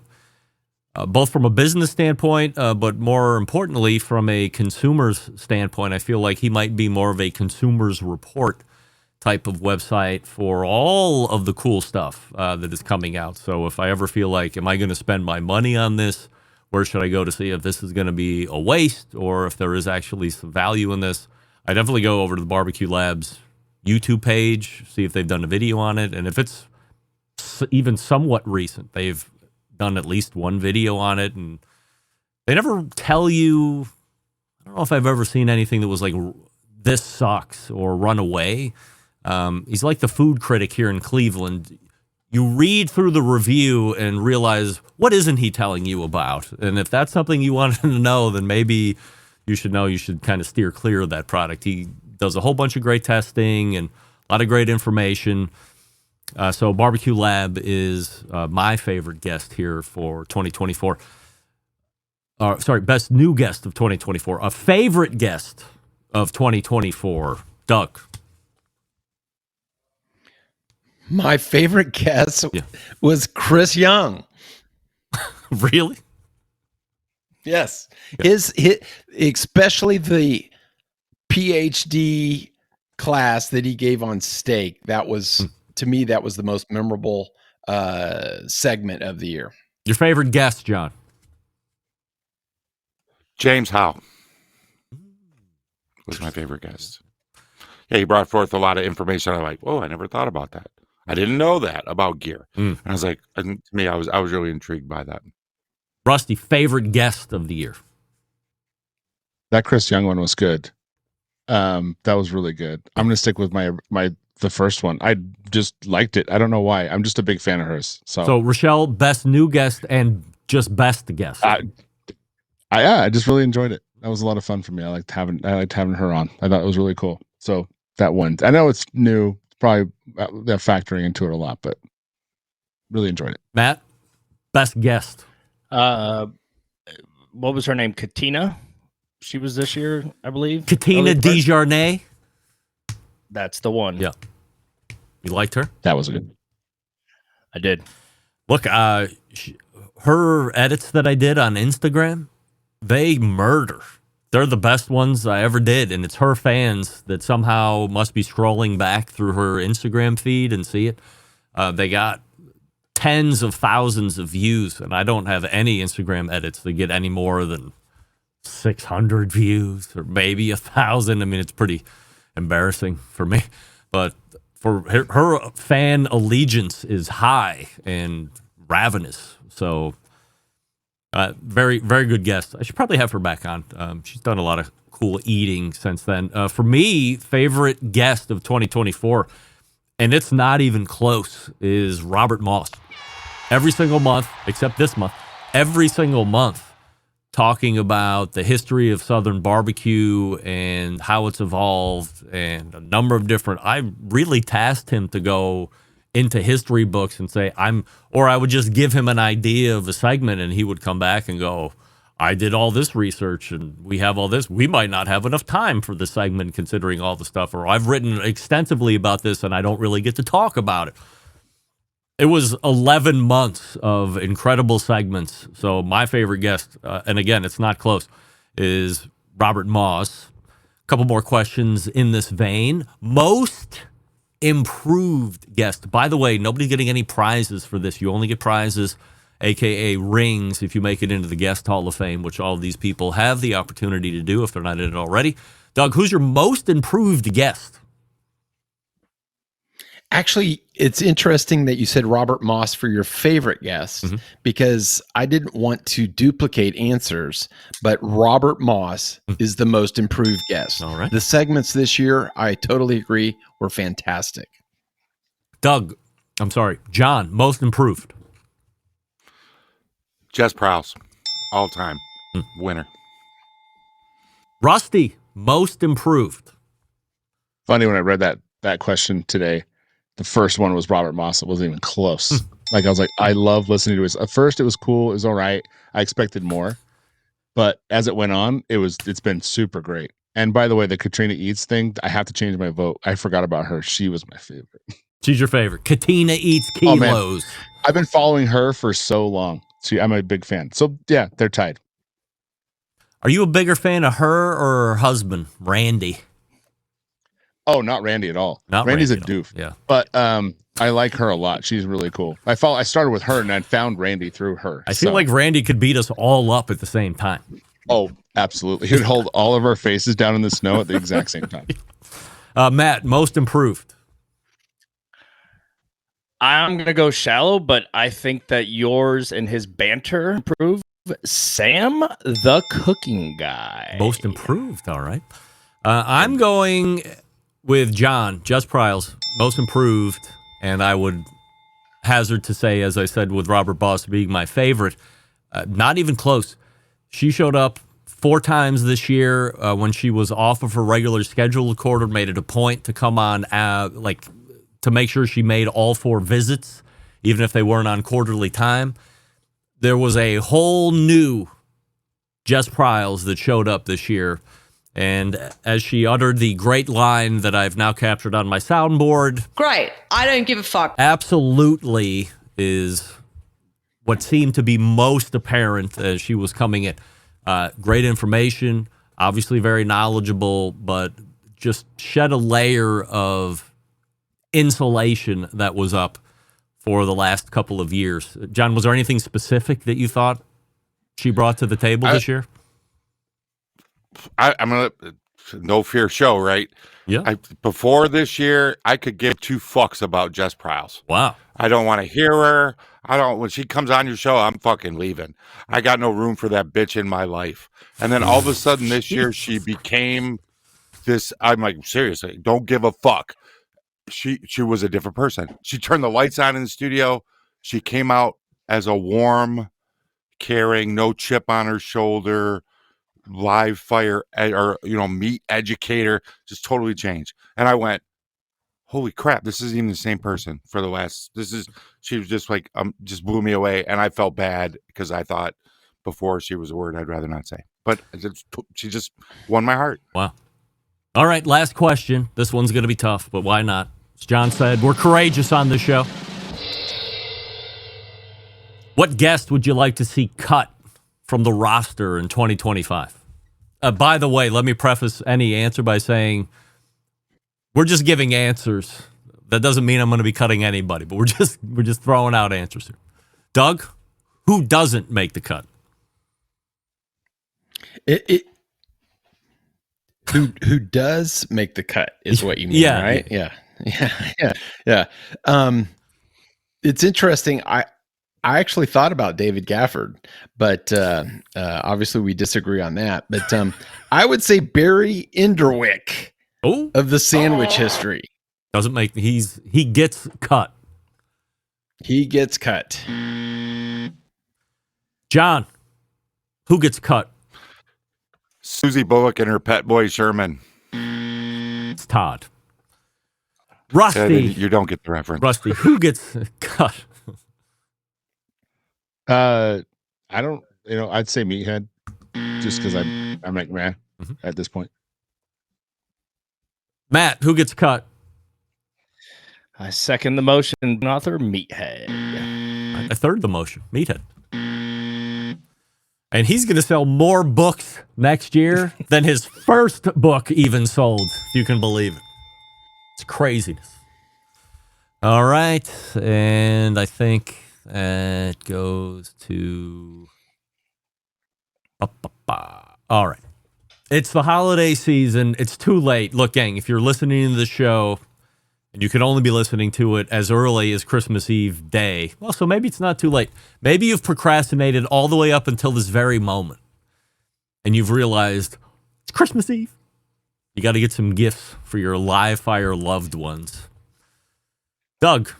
both from a business standpoint, but more importantly from a consumer's standpoint. I feel like he might be more of a consumer's report type of website for all of the cool stuff that is coming out. So if I ever feel like, am I going to spend my money on this? Where should I go to see if this is going to be a waste or if there is actually some value in this? I definitely go over to the Barbecue Labs YouTube page, see if they've done a video on it. And if it's even somewhat recent, they've done at least one video on it. And they never tell you, I don't know if I've ever seen anything that was like, this sucks or run away. He's like the food critic here in Cleveland. You read through the review and realize, what isn't he telling you about? And if that's something you wanted to know, then maybe you should kind of steer clear of that product. He does a whole bunch of great testing and a lot of great information. So Barbecue Lab is my favorite guest here for 2024. Best new guest of 2024. A favorite guest of 2024. Doug. My favorite guest was Chris Young. Really? Yes. His especially the PhD class that he gave on steak. That was, to me, that was the most memorable segment of the year. Your favorite guest, John? James Howe was my favorite guest. yeah, he brought forth a lot of information. I'm like, oh, I never thought about that. I didn't know that about gear. And I was like, and to me, I was really intrigued by that. Rusty, favorite guest of the year? That Chris Young one was good. That was really good. I'm going to stick with the first one. I just liked it. I don't know why. I'm just a big fan of hers. So Rochelle, best new guest and just best guest. I just really enjoyed it. That was a lot of fun for me. I liked having her on. I thought it was really cool. So that one, I know it's new. Probably they're factoring into it a lot, but really enjoyed it. Matt, best guest. What was her name? Katina. She was this year, I believe. Katina Desjardins. That's the one. Yeah. You liked her? That was good. I did. Look, her edits that I did on Instagram, they murder. They're the best ones I ever did, and it's her fans that somehow must be scrolling back through her Instagram feed and see it. They got tens of thousands of views, and I don't have any Instagram edits that get any more than 600 views or maybe 1,000. I mean, it's pretty embarrassing for me, but for her fan allegiance is high and ravenous. So very, very good guest. I should probably have her back on. She's done a lot of cool eating since then. For me, favorite guest of 2024, and it's not even close, is Robert Moss. Every single month, except this month, every single month, talking about the history of Southern barbecue and how it's evolved and a number of different. I really tasked him to go into history books and say or I would just give him an idea of a segment and he would come back and go, I did all this research and we have all this. We might not have enough time for the segment considering all the stuff, or I've written extensively about this and I don't really get to talk about it. It was 11 months of incredible segments. So my favorite guest, and again, it's not close, is Robert Moss. A couple more questions in this vein. Most improved guest. By the way, nobody's getting any prizes for this. You only get prizes, a.k.a. rings, if you make it into the Guest Hall of Fame, which all of these people have the opportunity to do if they're not in it already. Doug, who's your most improved guest? Actually, it's interesting that you said Robert Moss for your favorite guest, because I didn't want to duplicate answers, but Robert Moss is the most improved guest. All right. The segments this year, I totally agree, were fantastic. John, most improved. Jess Prowse, all time winner. Rusty, most improved. Funny, when I read that question today, the first one was Robert Moss. It wasn't even close. I was like, I love listening to his. At first, it was cool. It was all right. I expected more, but as it went on, it's been super great. And by the way, the Katrina Eats thing, I have to change my vote. I forgot about her. She was my favorite. She's your favorite. Katina Eats Kilos. I've been following her for so long. I'm a big fan. So yeah, they're tied. Are you a bigger fan of her or her husband, Randy? Oh, not Randy at all. Randy's a doof. Yeah. But I like her a lot. She's really cool. I started with her and I found Randy through her. I feel like Randy could beat us all up at the same time. Oh, absolutely. He would hold all of our faces down in the snow at the exact same time. Matt, most improved. I'm going to go shallow, but I think that yours and his banter improved. Sam, the cooking guy. Most improved. All right. I'm going with John, Just Pryles, most improved, and I would hazard to say, as I said, with Robert Boss being my favorite, not even close. She showed up 4 times this year when she was off of her regular scheduled quarter, made it a point to come on, to make sure she made all 4 visits, even if they weren't on quarterly time. There was a whole new Just Pryles that showed up this year. And as she uttered the great line that I've now captured on my soundboard. Great. I don't give a fuck. Absolutely is what seemed to be most apparent as she was coming in. Great information, obviously very knowledgeable, but just shed a layer of insulation that was up for the last couple of years. John, was there anything specific that you thought she brought to the table this year? I'm gonna no fear show, right? Yeah. Before this year, I could give two fucks about Jess Prowse. Wow. I don't want to hear her. When she comes on your show, I'm fucking leaving. I got no room for that bitch in my life. And then all of a sudden this year, she became this. I'm like, seriously, don't give a fuck. She was a different person. She turned the lights on in the studio. She came out as a warm, caring, no chip on her shoulder, live fire or meat educator, just totally changed. And I went, holy crap, this isn't even the same person for the last. She was just like, just blew me away. And I felt bad because I thought before she was a word I'd rather not say. But she just won my heart. Wow. All right, last question. This one's going to be tough, but why not? As John said, we're courageous on this show. What guest would you like to see cut from the roster in 2025? By the way, let me preface any answer by saying we're just giving answers. That doesn't mean I'm going to be cutting anybody, but we're just throwing out answers here. Doug, who doesn't make the cut? Who does make the cut is what you mean, Yeah, right? Yeah. It's interesting. I actually thought about David Gafford, but obviously we disagree on that. But I would say Barry Enderwick of the sandwich history. Doesn't make he gets cut. He gets cut. John, who gets cut? Susie Bullock and her pet boy Sherman. It's Todd. Rusty. You don't get the reference. Rusty, who gets cut? I don't. I'd say Meathead, just because I'm like meh at this point. Matt, who gets cut? I second the motion. Author Meathead. I third the motion. Meathead. And he's going to sell more books next year than his first book even sold, if you can believe it. It's craziness. All right. And I think that goes to... All right. It's the holiday season. It's too late. Look, gang, if you're listening to the show and you can only be listening to it as early as Christmas Eve day, well, so maybe it's not too late. Maybe you've procrastinated all the way up until this very moment and you've realized it's Christmas Eve. You got to get some gifts for your live fire loved ones. Doug,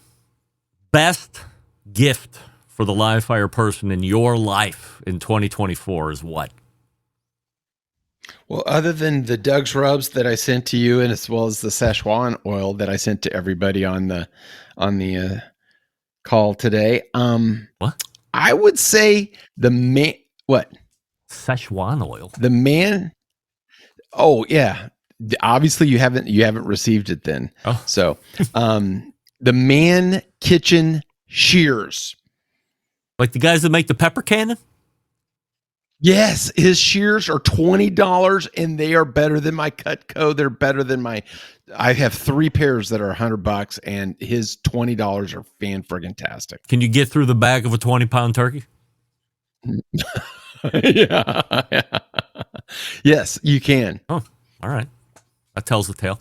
best gift for the live fire person in your life in 2024 is what? Well, other than the Doug's rubs that I sent to you, and as well as the Szechuan oil that I sent to everybody on the call today, what? I would say the man. What? Szechuan oil. The man. Oh yeah. Obviously, you haven't received it then. Oh. So, the Man Kitchen shears. Like the guys that make the pepper cannon? Yes, his shears are $20 and they are better than my Cutco. They're better than I have 3 pairs that are $100 and his $20 are fan-friggin-tastic. Can you get through the back of a 20-pound turkey? Yeah. Yes, you can. Oh, all right. That tells the tale.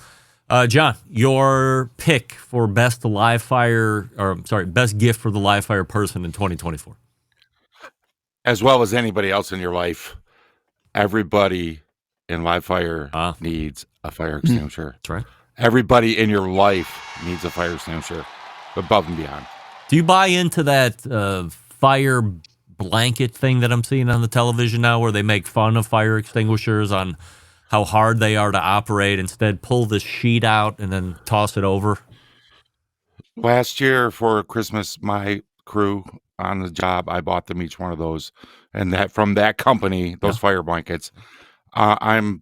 John, your pick for best gift for the live fire person in 2024. As well as anybody else in your life, everybody in live fire needs a fire extinguisher. That's right. Everybody in your life needs a fire extinguisher, above and beyond. Do you buy into that fire blanket thing that I'm seeing on the television now where they make fun of fire extinguishers on how hard they are to operate, instead pull the sheet out and then toss it over? Last year for Christmas, my crew on the job, I bought them each one of those, and that from that company, those fire blankets. I'm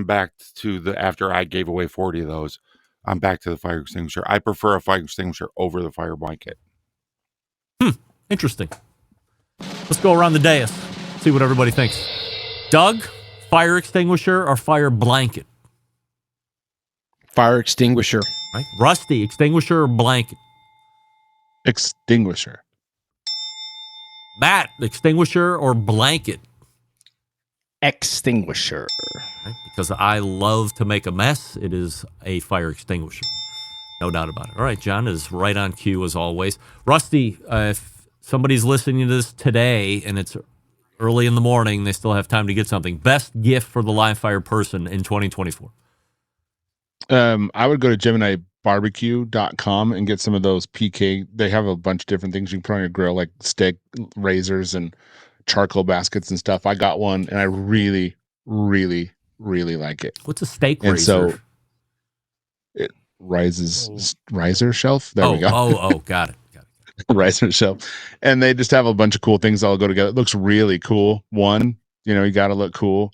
back to after I gave away 40 of those. I'm back to the fire extinguisher. I prefer a fire extinguisher over the fire blanket. Interesting. Let's go around the dais, see what everybody thinks. Doug, fire extinguisher or fire blanket? Fire extinguisher. Right. Rusty, extinguisher or blanket? Extinguisher. Matt, extinguisher or blanket? Extinguisher. right? Because I love to make a mess. It is a fire extinguisher. No doubt about it. All right, John is right on cue as always. Rusty, if somebody's listening to this today and it's early in the morning, they still have time to get something. Best gift for the live fire person in 2024? I would go to GeminiBarbecue.com and get some of those PK. They have a bunch of different things you can put on your grill, like stick razors and charcoal baskets and stuff. I got one and I really, really, really like it. What's a steak and razor? So it riser shelf. There we go. Got it. Riser shelf. And they just have a bunch of cool things all go together. It looks really cool. One, you got to look cool.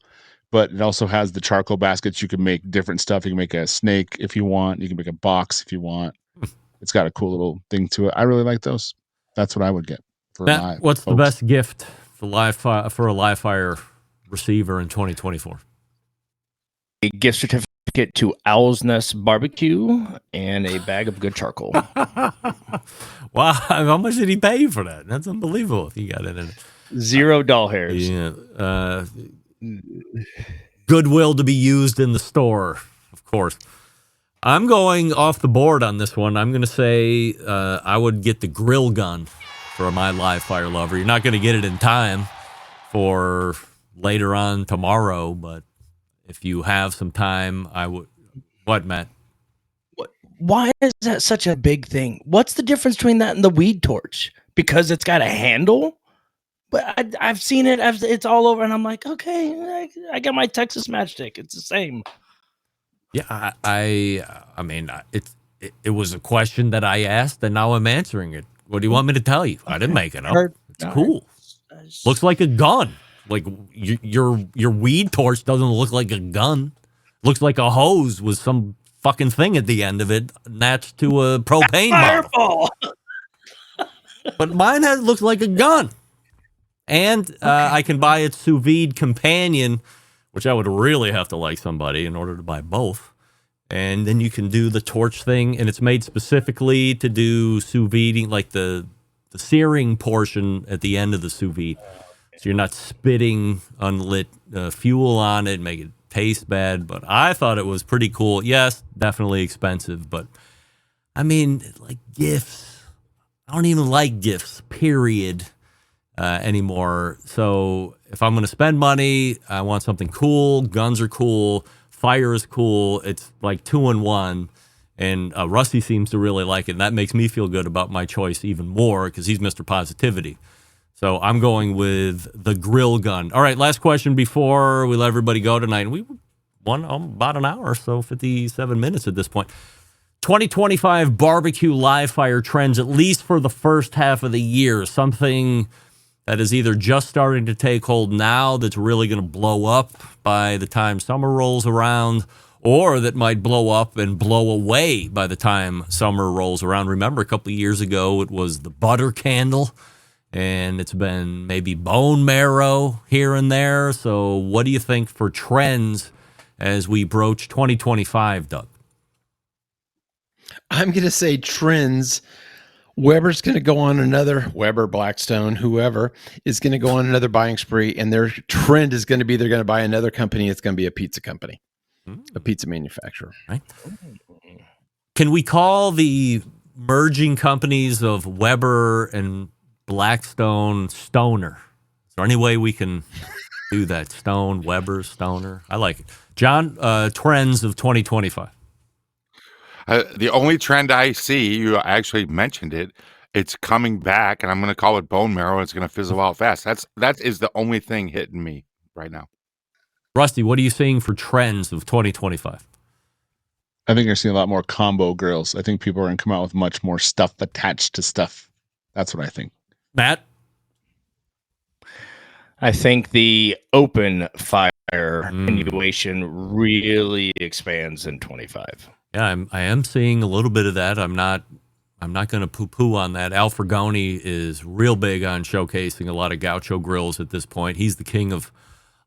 But it also has the charcoal baskets. You can make different stuff. You can make a snake if you want. You can make a box if you want. It's got a cool little thing to it. I really like those. That's what I would get for Matt, live. what's folks. the best gift for a live fire receiver in 2024? A gift certificate to Owl's Nest Barbecue and a bag of good charcoal. Wow, how much did he pay you for that? That's unbelievable. If you got it in it. $0 hairs. Yeah. Goodwill to be used in the store, of course. I'm going off the board on this one. I'm going to say I would get the grill gun for my live fire lover. You're not going to get it in time for later on tomorrow, but if you have some time, I would. What, Matt? Why is that such a big thing? What's the difference between that and the weed torch? Because it's got a handle? But I've seen it. It's all over, and I'm like, okay, I got my Texas matchstick. It's the same. Yeah, I mean, it was a question that I asked, and now I'm answering it. What do you want me to tell you? I didn't make it up. It's cool. Looks like a gun. Like your weed torch doesn't look like a gun. Looks like a hose with some fucking thing at the end of it, attached to a propane bottle. But mine looks like a gun. And I can buy its sous vide companion, which I would really have to like somebody in order to buy both. And then you can do the torch thing, and it's made specifically to do sous vide, like the searing portion at the end of the sous vide. So you're not spitting unlit fuel on it and make it taste bad. But I thought it was pretty cool. Yes, definitely expensive, but I mean, like gifts. I don't even like gifts, period. Anymore. So if I'm going to spend money, I want something cool. Guns are cool. Fire is cool. It's like 2-in-1. And Rusty seems to really like it. And that makes me feel good about my choice even more because he's Mr. Positivity. So I'm going with the grill gun. All right, last question before we let everybody go tonight. We won about an hour, so 57 minutes at this point. 2025 barbecue live fire trends, at least for the first half of the year. Something that is either just starting to take hold now that's really going to blow up by the time summer rolls around, or that might blow up and blow away by the time summer rolls around. Remember, a couple of years ago, it was the butter candle, and it's been maybe bone marrow here and there. So what do you think for trends as we broach 2025, Doug? I'm going to say trends. Weber's going to go on another, Weber, Blackstone, whoever, is going to go on another buying spree, and their trend is going to be they're going to buy another company. It's going to be a pizza company, a pizza manufacturer. Right. Can we call the merging companies of Weber and Blackstone Stoner? Is there any way we can do that? Stone, Weber, Stoner. I like it. John, trends of 2025. The only trend I see, you actually mentioned it, it's coming back, and I'm going to call it bone marrow. It's going to fizzle out fast. That is the only thing hitting me right now. Rusty, what are you seeing for trends of 2025? I think you're seeing a lot more combo grills. I think people are going to come out with much more stuff attached to stuff. That's what I think. Matt? I think the open fire continuation really expands in 25. Yeah, I am seeing a little bit of that. I'm not going to poo-poo on that. Al Fragoni is real big on showcasing a lot of gaucho grills at this point. He's the king of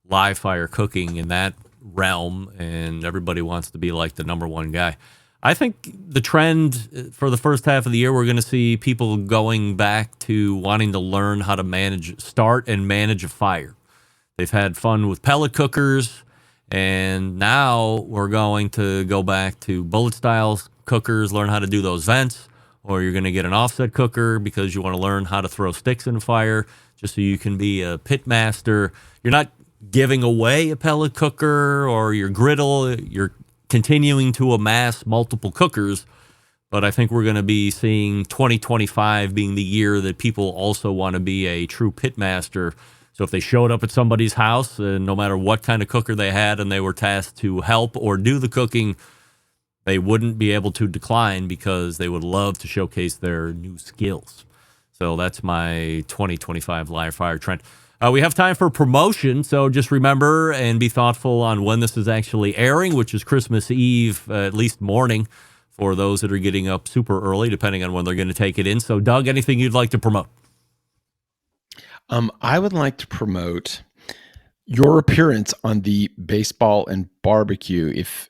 live fire cooking in that realm, and everybody wants to be like the number one guy. I think the trend for the first half of the year, we're going to see people going back to wanting to learn how to start and manage a fire. They've had fun with pellet cookers, And now we're going to go back to bullet styles cookers, learn how to do those vents, or you're going to get an offset cooker because you want to learn how to throw sticks in the fire just so you can be a pit master. You're not giving away a pellet cooker or your griddle. You're continuing to amass multiple cookers. But I think we're going to be seeing 2025 being the year that people also want to be a true pit master. So if they showed up at somebody's house, and no matter what kind of cooker they had, and they were tasked to help or do the cooking, they wouldn't be able to decline because they would love to showcase their new skills. So that's my 2025 live fire trend. We have time for promotion, so just remember and be thoughtful on when this is actually airing, which is Christmas Eve, at least morning, for those that are getting up super early, depending on when they're going to take it in. So, Doug, anything you'd like to promote? I would like to promote your appearance on the Baseball and Barbecue. If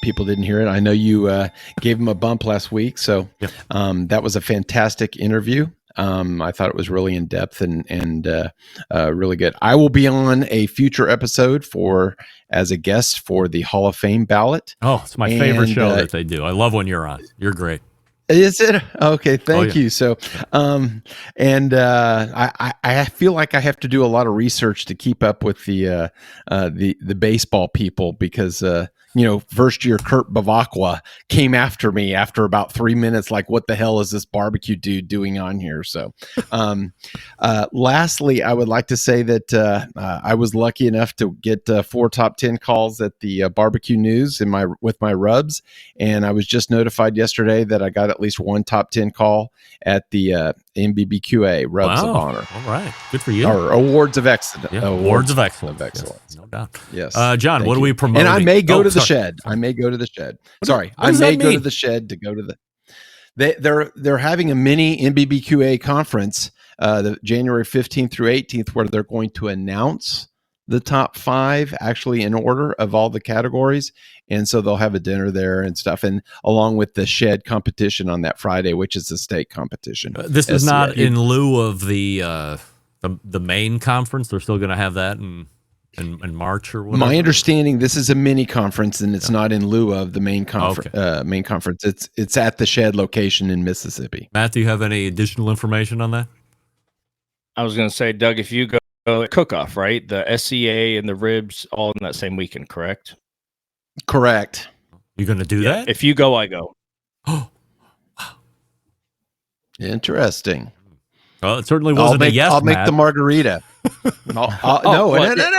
people didn't hear it, I know you gave him a bump last week, so that was a fantastic interview. I thought it was really in depth and really good. I will be on a future episode as a guest for the Hall of Fame ballot. Oh, it's my favorite show that they do. I love when you're on. You're great. Is it? Okay, thank you. So, I feel like I have to do a lot of research to keep up with the baseball people because first year Kurt Bavacqua came after me after about 3 minutes, like, what the hell is this barbecue dude doing on here? So, lastly, I would like to say that I was lucky enough to get 4 top 10 calls at the barbecue news with my rubs, and I was just notified yesterday that I got at least 1 top 10 call at the MBBQA Rubs of Honor. All right, good for you. Or Awards of Excellence. Yeah, Awards of Excellence. Yes, no doubt. Yes. John, what are we promoting? And I may go to the shed. I may go to the shed. Sorry, I may go to the shed to go to the. They're having a mini MBBQA conference, the January 15th through 18th, where they're going to announce the top 5 actually in order of all the categories. And so they'll have a dinner there and stuff, and along with the shed competition on that Friday, which is the state competition. This is not in lieu of the main conference. They're still going to have that in March or whatever. My understanding, this is a mini conference, and it's not in lieu of the main conference. Okay. Main conference. It's at the shed location in Mississippi. Matt, do you have any additional information on that? I was going to say, Doug, if you go cook-off, right? The SCA and the ribs all in that same weekend, correct? Correct. You're going to do that? If you go, I go. Oh, interesting. Well, it certainly wasn't a yes, I'll make Matt. the margarita. No.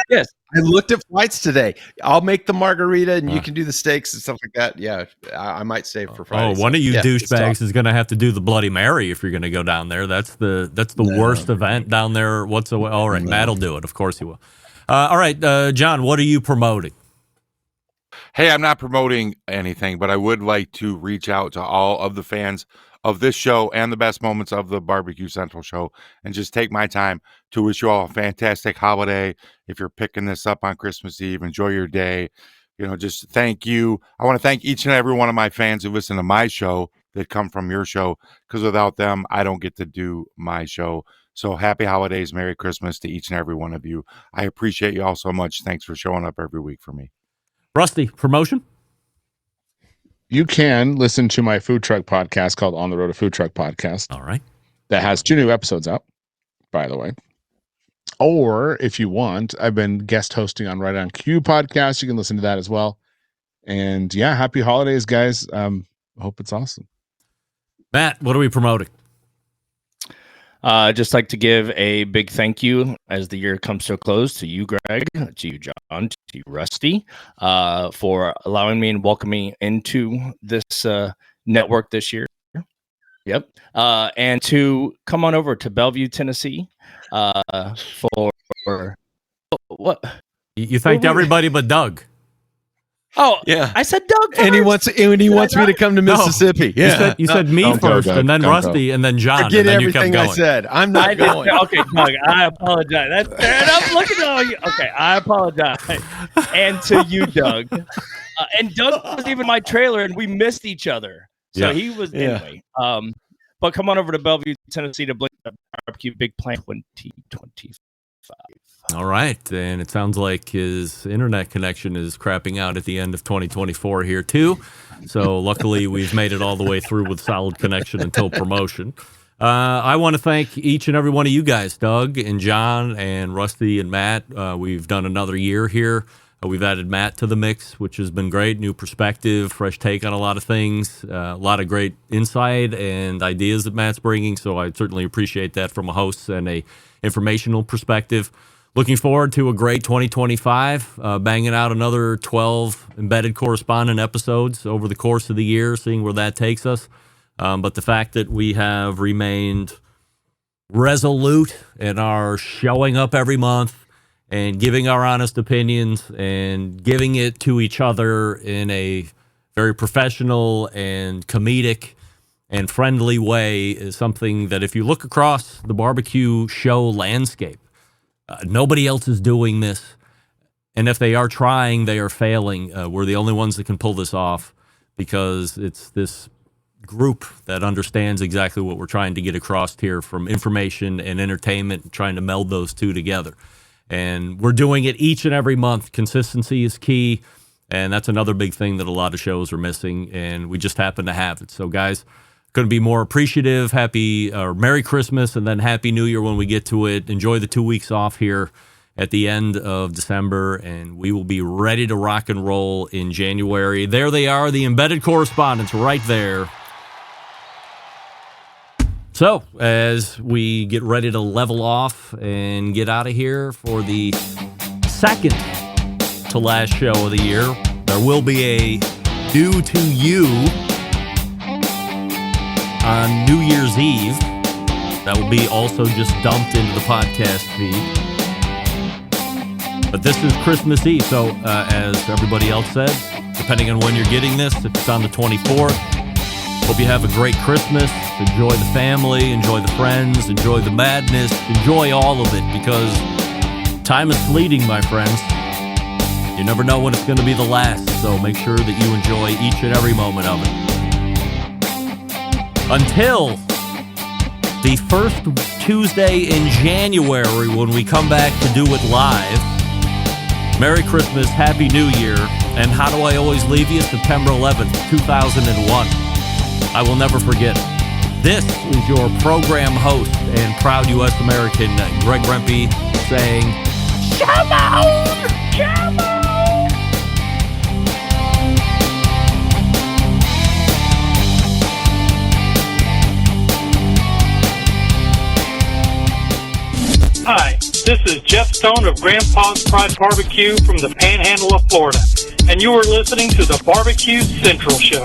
Yes. I looked at flights today. I'll make the margarita, and you can do the steaks and stuff like that. Yeah, I might save for Friday. One of you douchebags is going to have to do the Bloody Mary if you're going to go down there. That's the worst event down there whatsoever. All right, Matt will do it. Of course he will. All right, John, what are you promoting? Hey, I'm not promoting anything, but I would like to reach out to all of the fans of this show and the best moments of the Barbecue Central show and just take my time to wish you all a fantastic holiday. If you're picking this up on Christmas Eve, enjoy your day. Just thank you. I want to thank each and every one of my fans who listen to my show that come from your show, because without them, I don't get to do my show. So happy holidays, Merry Christmas to each and every one of you. I appreciate you all so much. Thanks for showing up every week for me. Rusty, promotion? You can listen to my food truck podcast called On the Road to Food Truck Podcast. All right. That has 2 new episodes out, by the way. Or if you want, I've been guest hosting on Right on Cue podcast. You can listen to that as well. And yeah, happy holidays, guys. Hope it's awesome. Matt, what are we promoting? Just like to give a big thank you as the year comes to a close to you, Greg, to you, John, to you, Rusty, for allowing me and welcoming into this network this year. Yep. And to come on over to Bellevue, Tennessee, for what? You thanked everybody but Doug. Oh, yeah. I said Doug first. And he wants me to come to Mississippi. No. Yeah. You said me first, and then Rusty, and then John. Forget and then everything you kept I going. said. I'm not going. Okay, Doug, I apologize. That's fair enough. Look at all you. Okay, I apologize. And to you, Doug. And Doug was even my trailer, and we missed each other. So he was anyway. But come on over to Bellevue, Tennessee to Blink Barbecue Big Plan 2025. All right, and it sounds like his internet connection is crapping out at the end of 2024 here too. So luckily, we've made it all the way through with solid connection until promotion. I want to thank each and every one of you guys, Doug and John and Rusty and Matt. We've done another year here. We've added Matt to the mix, which has been great. New perspective, fresh take on a lot of things, a lot of great insight and ideas that Matt's bringing. So I certainly appreciate that from a host and a informational perspective. Looking forward to a great 2025, banging out another 12 embedded correspondent episodes over the course of the year, seeing where that takes us. But the fact that we have remained resolute and are showing up every month and giving our honest opinions and giving it to each other in a very professional and comedic and friendly way is something that if you look across the barbecue show landscape, nobody else is doing this. And if they are trying, they are failing. We're the only ones that can pull this off because it's this group that understands exactly what we're trying to get across here from information and entertainment, trying to meld those two together. And we're doing it each and every month. Consistency is key, and that's another big thing that a lot of shows are missing, and we just happen to have it. So, guys, couldn't be more appreciative. Merry Christmas, and then Happy New Year when we get to it. Enjoy the 2 weeks off here at the end of December, and we will be ready to rock and roll in January. There they are, the embedded correspondents right there. So, as we get ready to level off and get out of here for the second to last show of the year, there will be a Due to You on New Year's Eve. That will be also just dumped into the podcast feed. But this is Christmas Eve, so as everybody else said, depending on when you're getting this, if it's on the 24th, hope you have a great Christmas. Enjoy the family, enjoy the friends, enjoy the madness, enjoy all of it, because time is fleeting, my friends. You never know when it's going to be the last, so make sure that you enjoy each and every moment of it. Until the first Tuesday in January when we come back to do it live, Merry Christmas, Happy New Year, and how do I always leave you? September 11th, 2001. I will never forget it. This is your program host and proud U.S. American, Greg Rempe, saying, Shalom! Shalom! Hi, this is Jeff Stone of Grandpa's Pride Barbecue from the Panhandle of Florida, and you are listening to the Barbecue Central Show.